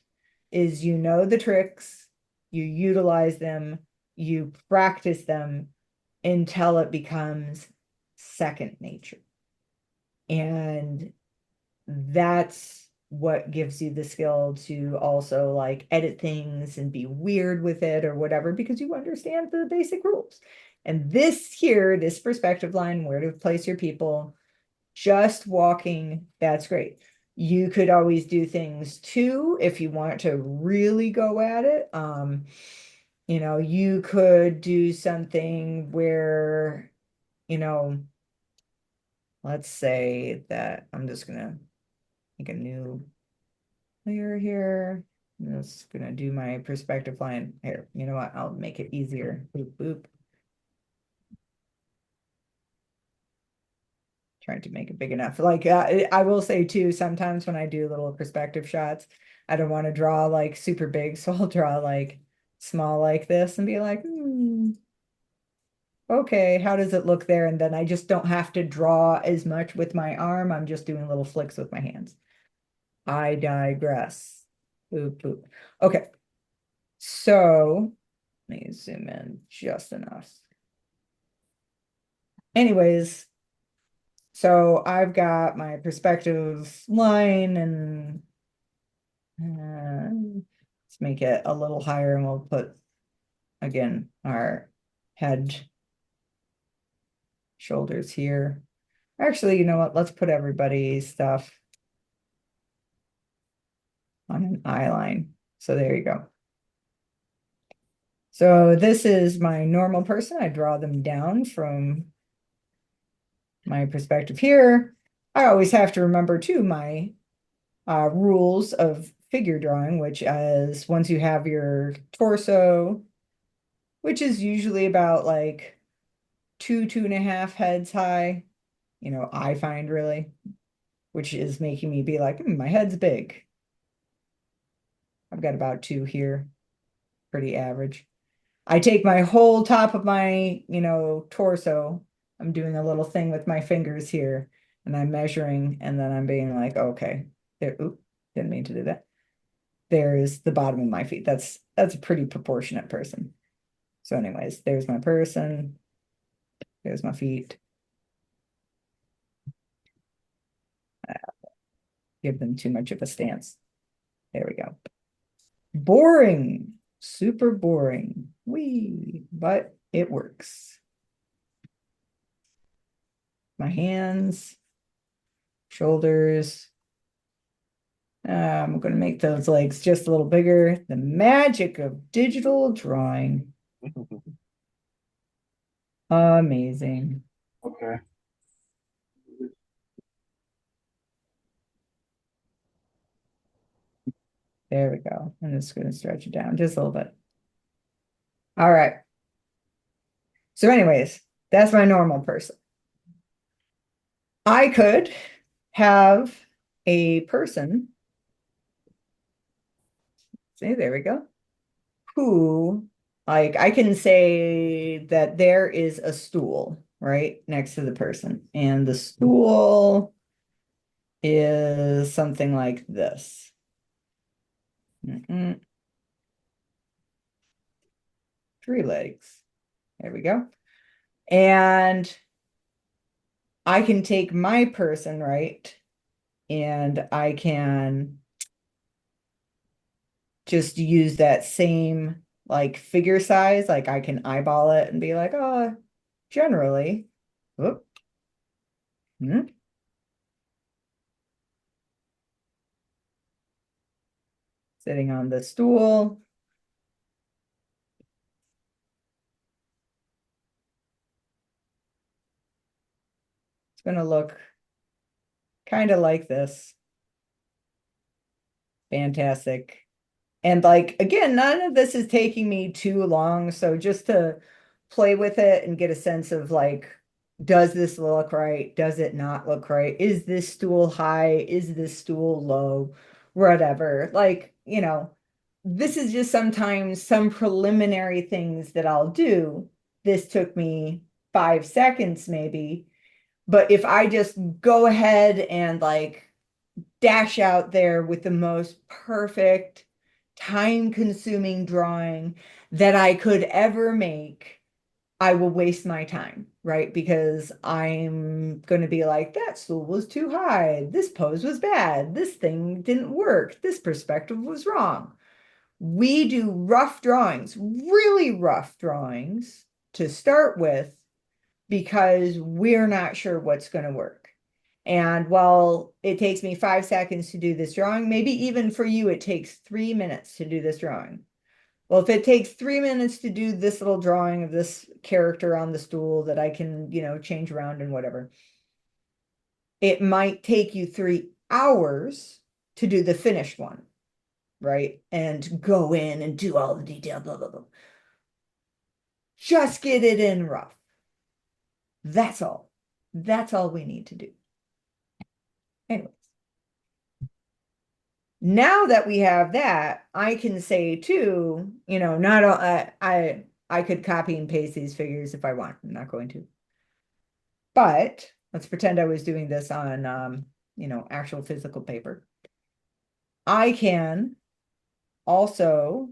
is the tricks, you utilize them, you practice them until it becomes second nature. And that's what gives you the skill to also like edit things and be weird with it or whatever because you understand the basic rules. And this perspective line, where to place your people, just walking, that's great. You could always do things too if you want to really go at it. You could do something where, let's say that I'm just gonna make a new layer here. I'm just gonna do my perspective line here. You know what? I'll make it easier. Boop, boop. trying to make it big enough. Like I will say too, sometimes when I do little perspective shots, I don't want to draw like super big, so I'll draw like small like this and be like, okay, how does it look there? And then I just don't have to draw as much with my arm. I'm just doing little flicks with my hands. I digress. Boop, boop. Okay. So let me zoom in just enough. Anyways, so I've got my perspective line and let's make it a little higher and we'll put, again, our head, shoulders here. Actually, you know what? Let's put everybody's stuff on an eye line. So there you go. So this is my normal person. I draw them down from my perspective here. I always have to remember too my rules of figure drawing, which is once you have your torso, which is usually about like 2.5 heads high, you know, I find really, which is making me be like, my head's big. I've got about 2 here, pretty average. I take my whole top of my, you know, torso. I'm doing a little thing with my fingers here and I'm measuring and then I'm being like, okay, there, oop, didn't mean to do that. There's the bottom of my feet. That's a pretty proportionate person. So anyways, there's my person. There's my feet. Give them too much of a stance. There we go. Boring. Super boring. Wee, but it works. My hands, shoulders. I'm going to make those legs just a little bigger. The magic of digital drawing. Amazing. Okay. There we go. I'm just going to stretch it down just a little bit. All right. So anyways, that's my normal person. I could have a person, see, there we go, who, like, I can say that there is a stool right next to the person, and the stool is something like this. 3 legs. There we go. And I can take my person, right? And I can just use that same like figure size. Like I can eyeball it and be like, oh, generally. Whoop. Sitting on the stool. It's going to look kind of like this. Fantastic. And like, again, none of this is taking me too long. So just to play with it and get a sense of like, does this look right? Does it not look right? Is this stool high? Is this stool low? Whatever. Like, you know, this is just sometimes some preliminary things that I'll do. This took me 5 seconds maybe. But if I just go ahead and like dash out there with the most perfect time-consuming drawing that I could ever make, I will waste my time, right? Because I'm going to be like, that stool was too high. This pose was bad. This thing didn't work. This perspective was wrong. We do rough drawings, really rough drawings to start with because we're not sure what's going to work. And while it takes me 5 seconds to do this drawing, maybe even for you, it takes 3 minutes to do this drawing. Well, if it takes 3 minutes to do this little drawing of this character on the stool that I can, you know, change around and whatever, it might take you 3 hours to do the finished one, right? And go in and do all the detail, blah, blah, blah. Just get it in rough. That's all. That's all we need to do. Anyways. Now that we have that, I can say too, not I could copy and paste these figures if I want. I'm not going to. But let's pretend I was doing this on actual physical paper. I can also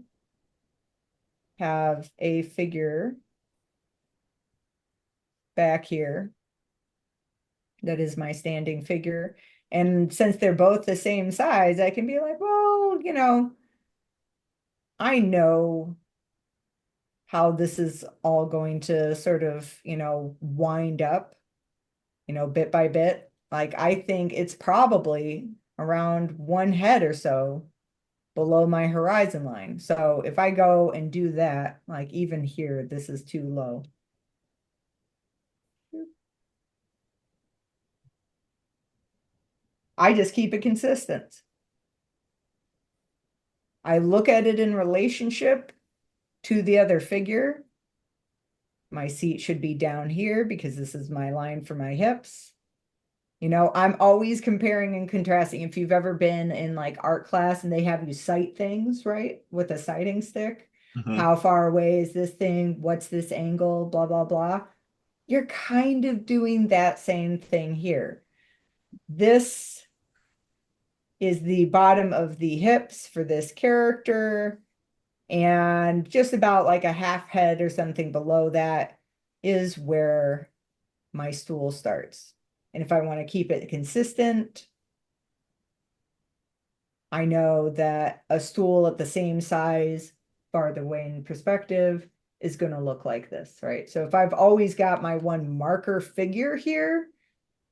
have a figure back here that is my standing figure. And since they're both the same size, I can be like, well, I know how this is all going to sort of, wind up, bit by bit. Like, I think it's probably around one head or so below my horizon line. So if I go and do that, like even here, this is too low. I just keep it consistent. I look at it in relationship to the other figure. My seat should be down here because this is my line for my hips. I'm always comparing and contrasting. If you've ever been in like art class and they have you cite things, right? With a citing stick. How far away is this thing? What's this angle? Blah, blah, blah. You're kind of doing that same thing here. This is the bottom of the hips for this character. And just about like a half head or something below that is where my stool starts. And if I want to keep it consistent, I know that a stool at the same size, farther away in perspective, is going to look like this, right? So if I've always got my one marker figure here,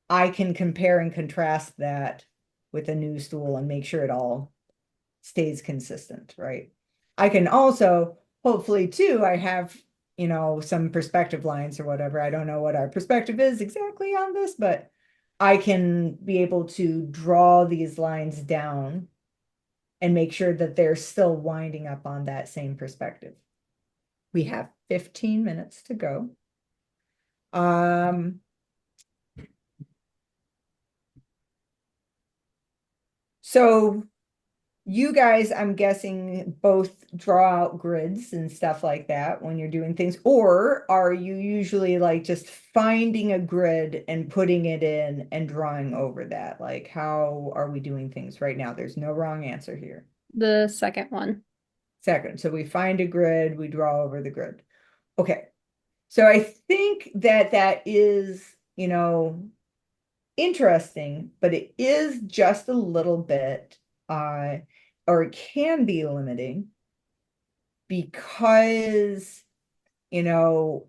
I can compare and contrast that with a new stool and make sure it all stays consistent, right? I can also, hopefully too, I have, some perspective lines or whatever. I don't know what our perspective is exactly on this, but I can be able to draw these lines down and make sure that they're still winding up on that same perspective. We have 15 minutes to go. So you guys, I'm guessing, both draw out grids and stuff like that when you're doing things, or are you usually like just finding a grid and putting it in and drawing over that? Like, how are we doing things right now? There's no wrong answer here. The second one. Second, so we find a grid, we draw over the grid. Okay, so I think that is, interesting, but it is just a little bit, or it can be limiting because, we're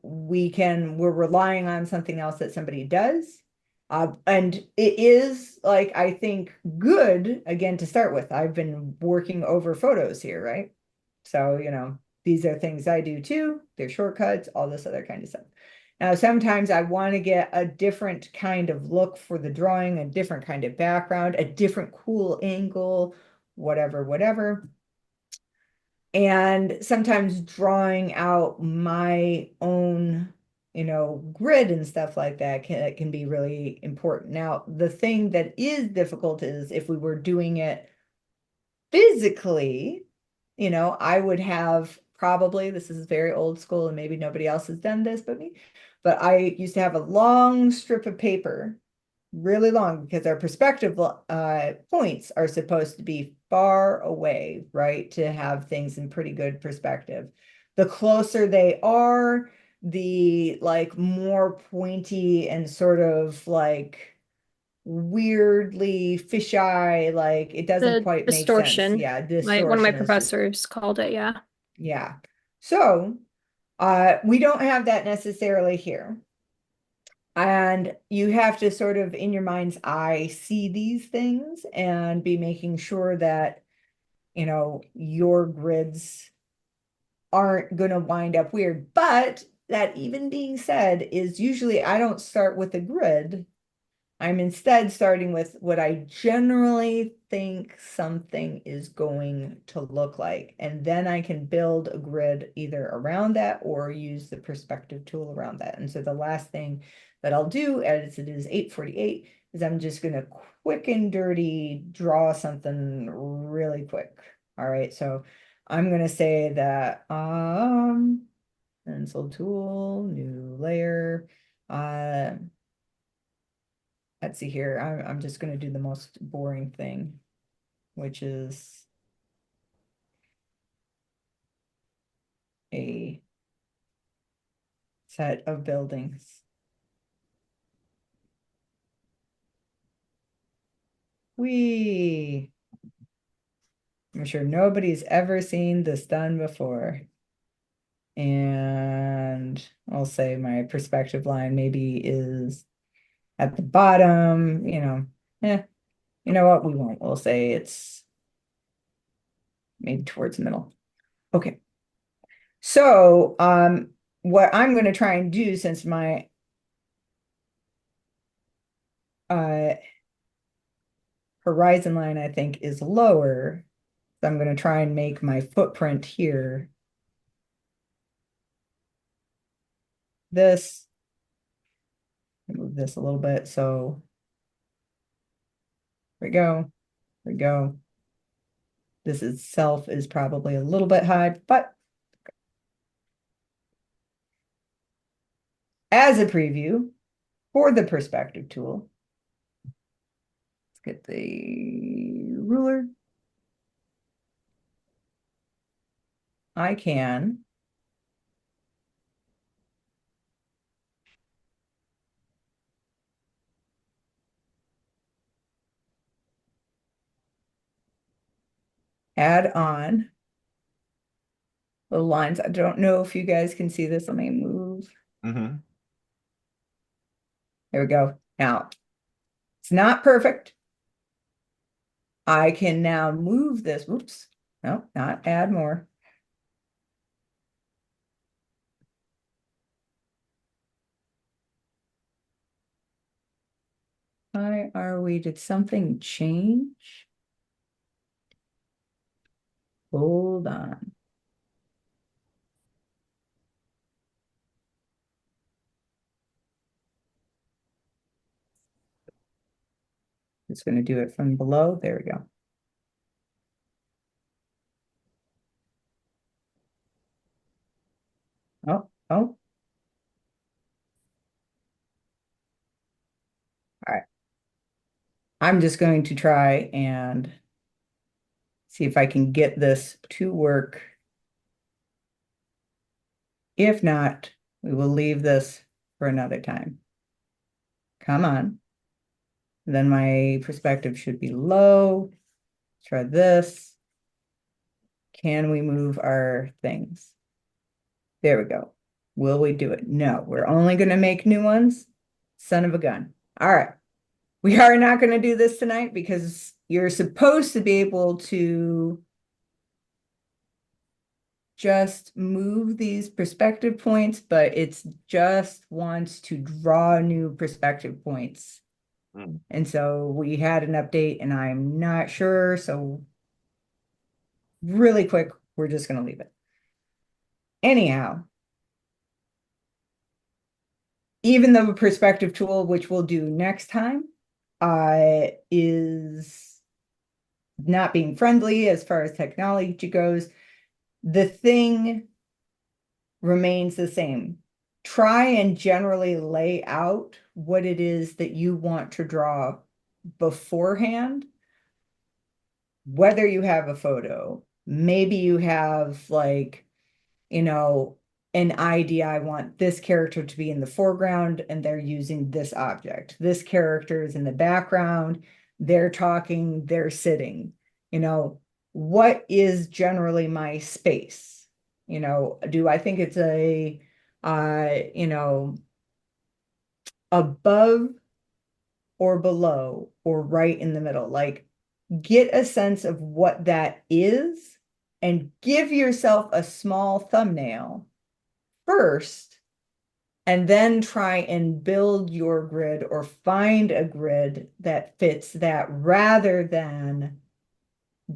relying on something else that somebody does. And it is like, I think good, again, to start with. I've been working over photos here, right? So, these are things I do too. They're shortcuts, all this other kind of stuff. Now, sometimes I want to get a different kind of look for the drawing, a different kind of background, a different cool angle, whatever, whatever. And sometimes drawing out my own, grid and stuff like that can be really important. Now, the thing that is difficult is if we were doing it physically, I would have probably, this is very old school and maybe nobody else has done this but me, but I used to have a long strip of paper, really long, because our perspective points are supposed to be far away, right? To have things in pretty good perspective. The closer they are, the like more pointy and sort of like weirdly fisheye, like it doesn't The quite make sense. distortion. Yeah, One of my distortion is just, professors called it, yeah. yeah. So we don't have that necessarily here. And you have to sort of in your mind's eye see these things and be making sure that, your grids aren't going to wind up weird. But that even being said is usually I don't start with a grid. I'm instead starting with what I generally think something is going to look like. And then I can build a grid either around that or use the perspective tool around that. And so the last thing that I'll do, as it is 8:48, is I'm just gonna quick and dirty draw something really quick. All right, so I'm gonna say that pencil tool, new layer. Let's see here. I'm just gonna do the most boring thing, which is a set of buildings. I'm sure nobody's ever seen this done before. And I'll say my perspective line maybe is at the bottom, you know what, we won't. We'll say it's maybe towards the middle. Okay. So, what I'm going to try and do, since my horizon line, I think, is lower, so I'm going to try and make my footprint here this. Move this a little bit. So here we go. Here we go. This itself is probably a little bit high, but as a preview for the perspective tool, let's get the ruler. I can add on the lines. I don't know if you guys can see this. Let me move. Mm-hmm. There we go. Now, it's not perfect. I can now move this. Whoops. No, not add more. Why are we? Did something change? Hold on. Just going to do it from below. There we go. Oh. All right. I'm just going to try and see if I can get this to work. If not, we will leave this for another time. Come on. Then my perspective should be low. Try this. Can we move our things? There we go. Will we do it? No, we're only going to make new ones. Son of a gun. All right. We are not going to do this tonight because you're supposed to be able to just move these perspective points, but it's just wants to draw new perspective points. Mm. And so we had an update and I'm not sure. So really quick, we're just going to leave it. Anyhow, even though the perspective tool, which we'll do next time, is not being friendly as far as technology goes, the thing remains the same. Try and generally lay out what it is that you want to draw beforehand, whether you have a photo, maybe you have like, an idea. I want this character to be in the foreground and they're using this object. This character is in the background, they're talking, they're sitting. What is generally my space? Do I think it's above or below or right in the middle? Like, get a sense of what that is and give yourself a small thumbnail first, and then try and build your grid or find a grid that fits that rather than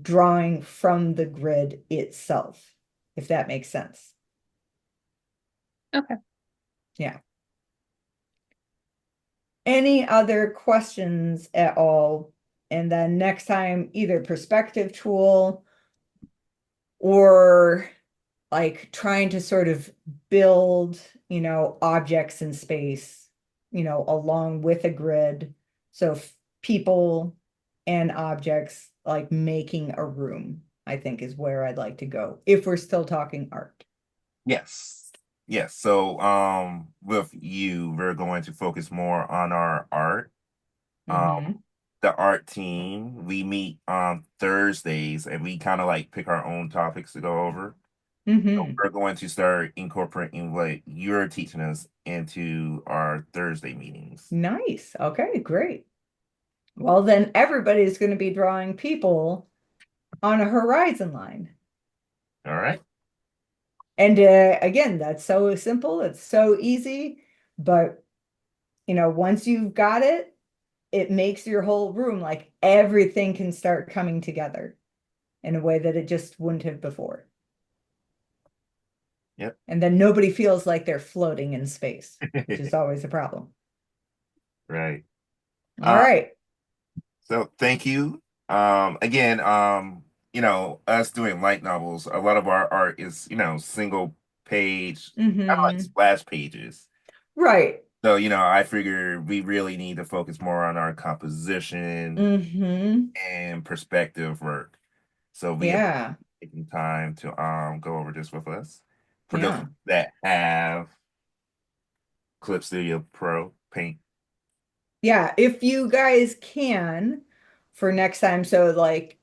drawing from the grid itself, if that makes sense. Okay. Yeah. Any other questions at all? And then next time, either perspective tool or like trying to sort of build, objects in space, along with a grid. So people and objects like making a room, I think is where I'd like to go if we're still talking art. Yes. Yes. So with you, we're going to focus more on our art. Mm-hmm. The art team, we meet on Thursdays and we kind of like pick our own topics to go over. So Mm-hmm. we're going to start incorporating what you're teaching us into our Thursday meetings. Nice. Okay, great. Well, then everybody's going to be drawing people on a horizon line. All right. And again, that's so simple, it's so easy, but once you've got it, it makes your whole room like everything can start coming together in a way that it just wouldn't have before. Yep. And then nobody feels like they're floating in space, which is always a problem. Right. All right. So thank you. Again, us doing light novels, a lot of our art is, single page, kind of like Mm-hmm. splash pages. Right. So, I figure we really need to focus more on our composition Mm-hmm. and perspective work. So we have Yeah. taken time to go over this with us. For those Yeah. that have Clip Studio Pro Paint. Yeah. If you guys can for next time, so like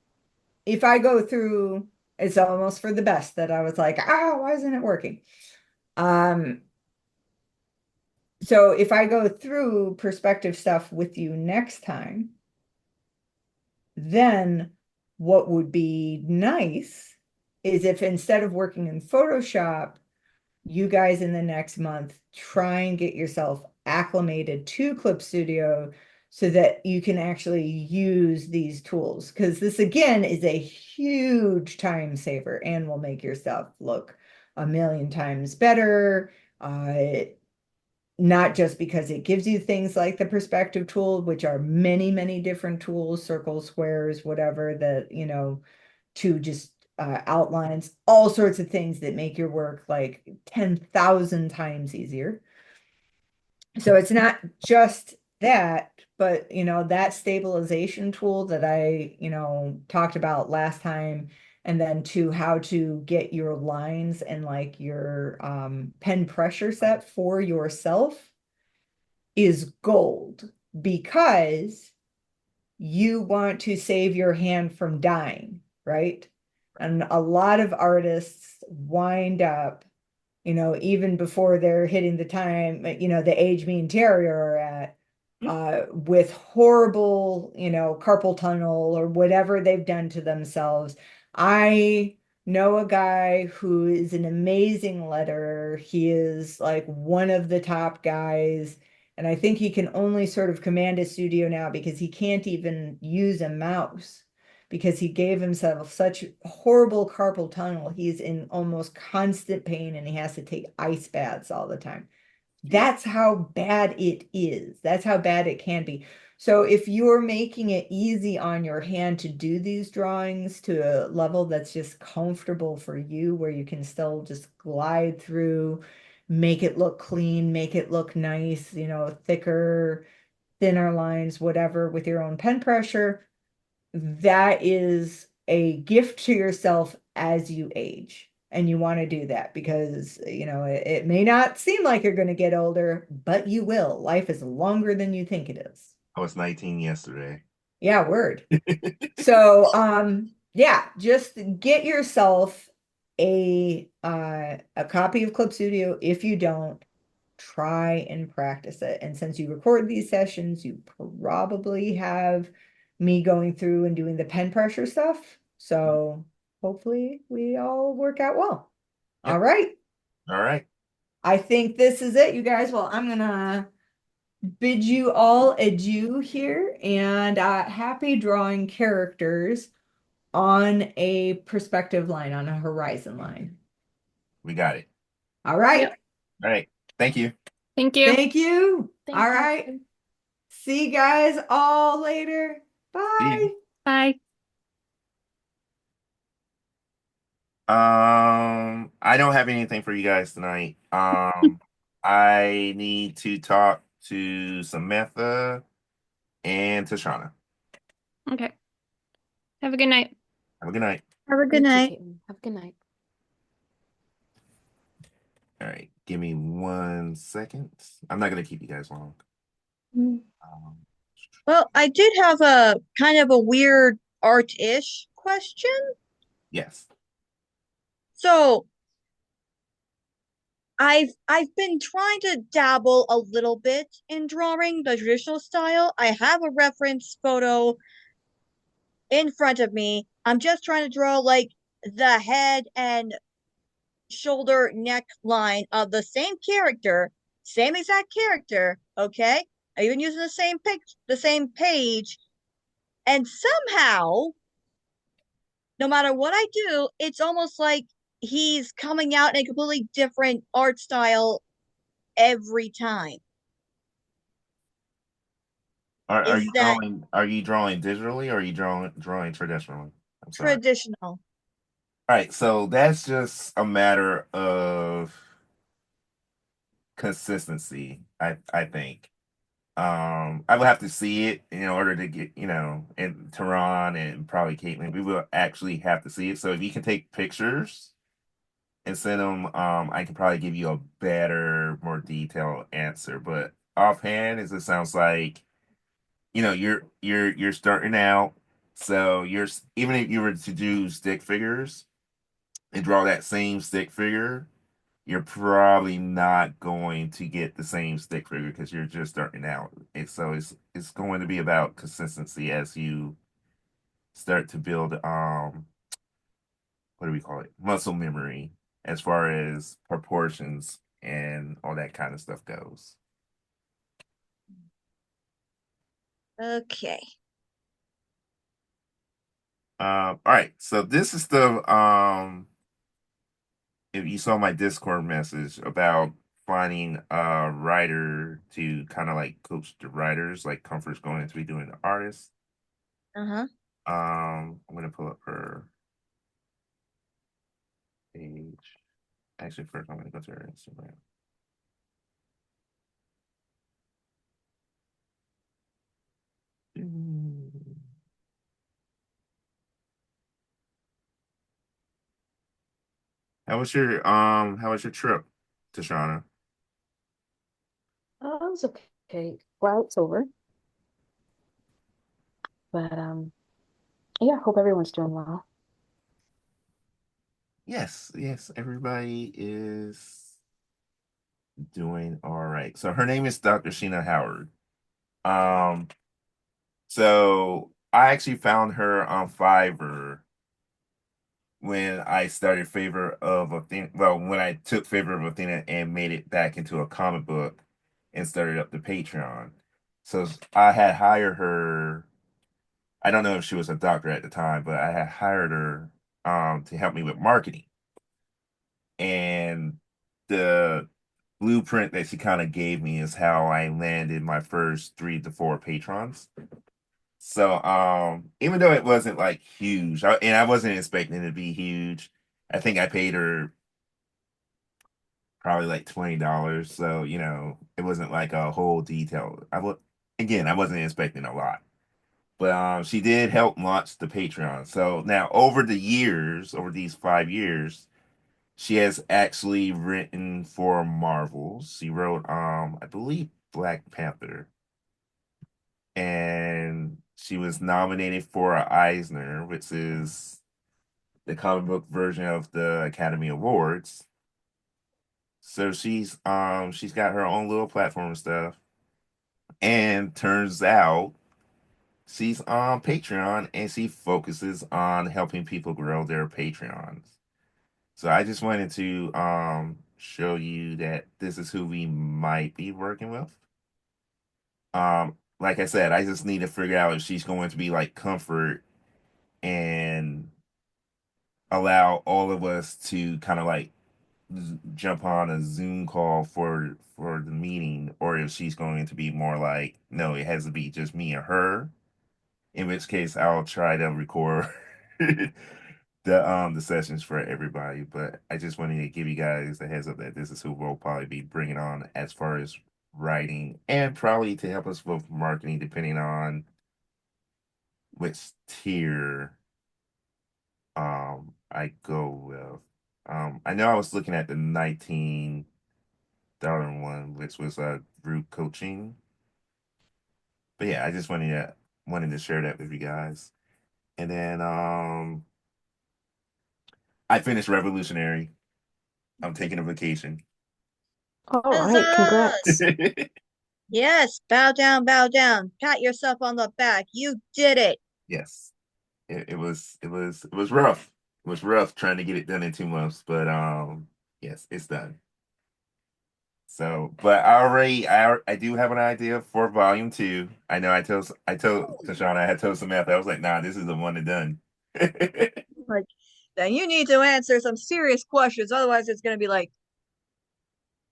if I go through, it's almost for the best that I was like, why isn't it working? Um, so if I go through perspective stuff with you next time, then what would be nice is if instead of working in Photoshop, you guys in the next month try and get yourself acclimated to Clip Studio so that you can actually use these tools. Because this, again, is a huge time saver and will make your stuff look a million times better. Not just because it gives you things like the perspective tool, which are many, many different tools, circles, squares, whatever, that, to just outlines, all sorts of things that make your work like 10,000 times easier. So it's not just that, but that stabilization tool that I, talked about last time, and then to how to get your lines and like your pen pressure set for yourself is gold because you want to save your hand from dying, right? And a lot of artists wind up, even before they're hitting the time, the age me and Terry are at, with horrible, carpal tunnel or whatever they've done to themselves. I know a guy who is an amazing letterer. He is like one of the top guys. And I think he can only sort of command his studio now because he can't even use a mouse because he gave himself such horrible carpal tunnel. He's in almost constant pain and he has to take ice baths all the time. That's how bad it is. That's how bad it can be. So if you're making it easy on your hand to do these drawings to a level that's just comfortable for you, where you can still just glide through, make it look clean, make it look nice, thicker, thinner lines, whatever, with your own pen pressure, that is a gift to yourself as you age. And you want to do that because, it may not seem like you're going to get older, but you will. Life is longer than you think it is. I was 19 yesterday. Yeah, word. So, yeah, just get yourself a copy of Clip Studio. If you don't, try and practice it. And since you record these sessions, you probably have me going through and doing the pen pressure stuff. So hopefully we all work out well. All Yep. right. All right. I think this is it, you guys. Well, I'm gonna bid you all adieu here and happy drawing characters on a perspective line, on a horizon line. We got it. All right. Yep. All right. Thank you. Thank you. Thank you. Thank All you. right. See you guys all later. See Bye. Bye. I don't have anything for you guys tonight. I need to talk to Samantha and Tashana. Okay. Have a good night. Have a good night. Have a You good too, night. Caitlin. Have a good night. All right, give me 1 second. I'm not gonna keep you guys long. Mm. Um, Well, I did have a kind of a weird art-ish question. yes. So I've been trying to dabble a little bit in drawing the traditional style. I have a reference photo in front of me. I'm just trying to draw like the head and shoulder neckline of the same character, same exact character, okay? I'm even using the same page, and somehow, no matter what I do, it's almost like he's coming out in a completely different art style every time. Are Is you that drawing digitally or are you drawing traditionally? I'm sorry. traditional? All right, so that's just a matter of consistency, I think. I would have to see it in order to get, and Tehran and probably Caitlin, we will actually have to see it. So if you can take pictures and send them, I can probably give you a better, more detailed answer. But offhand, as it sounds like, you're starting out, so even if you were to do stick figures and draw that same stick figure, you're probably not going to get the same stick figure because you're just starting out. And so it's going to be about consistency as you start to build what do we call it? Muscle memory as far as proportions and all that kind of stuff goes. Okay. All right. So this is the if you saw my Discord message about finding a writer to kind of like coach the writers, like Comfort's going to be doing the artist. Uh-huh. I'm gonna pull up her page. Actually, first I'm gonna go to her Instagram. How was your trip, Tashana? Oh, it was okay. Well, it's over. But yeah, hope everyone's doing well. Yes, yes, everybody is doing all right. So her name is Dr. Sheena Howard. Um, so I actually found her on Fiverr when I started Favor of Athena. Well, when I took Favor of Athena and made it back into a comic book and started up the Patreon. So I had hired her. I don't know if she was a doctor at the time, but I had hired her to help me with marketing. And the blueprint that she kind of gave me is how I landed my first 3 to 4 patrons. So even though it wasn't like huge, and I wasn't expecting it to be huge, I think I paid her probably like $20. So, it wasn't like a whole detail. I wasn't expecting a lot. But she did help launch the Patreon. So now over these 5 years, she has actually written for Marvel. She wrote I believe Black Panther. And she was nominated for a Eisner, which is the comic book version of the Academy Awards. So she's got her own little platform and stuff. And turns out she's on Patreon and she focuses on helping people grow their Patreons. So I just wanted to show you that this is who we might be working with. Like I said, I just need to figure out if she's going to be like Comfort and allow all of us to kind of like jump on a Zoom call for the meeting, or if she's going to be more like, no, it has to be just me and her. In which case, I'll try to record the sessions for everybody. But I just wanted to give you guys a heads up that this is who we'll probably be bringing on as far as writing and probably to help us with marketing, depending on which tier I go with. I know I was looking at the $19 one, which was group coaching. But yeah, I just wanted to share that with you guys. And then I finished Revolutionary. I'm taking a vacation. All right, Huzzah! congrats. Yes, bow down, bow down. Pat yourself on the back. You did it. Yes. It was rough. It was rough trying to get it done in 2 months, but yes, it's done. So, but I do have an idea for volume 2. I know I told Tashana, I had told Samantha, I was like, nah, this is the one and done. Like, then you need to answer some serious questions. Otherwise, it's going to be like,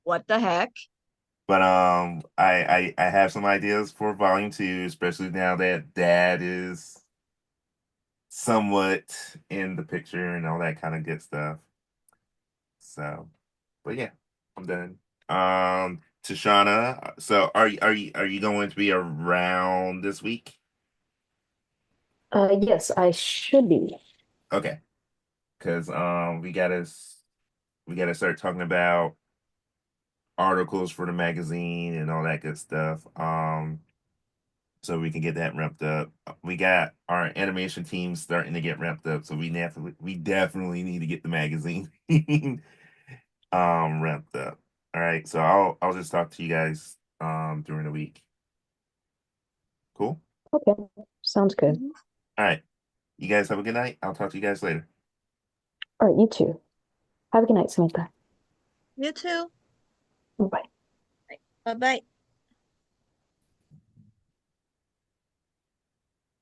what the heck? But I have some ideas for volume 2, especially now that Dad is somewhat in the picture and all that kind of good stuff. So, but yeah, I'm done. Tashana, so are you going to be around this week? Yes, I should be. Okay, because we gotta start talking about articles for the magazine and all that good stuff. So we can get that ramped up. We got our animation team starting to get ramped up, so we definitely need to get the magazine ramped up. All right, so I'll just talk to you guys during the week. Cool. Okay, sounds good. Mhm. All right. You guys have a good night. I'll talk to you guys later. All right, you too. Have a good night, Samantha. You too. Bye. Bye bye.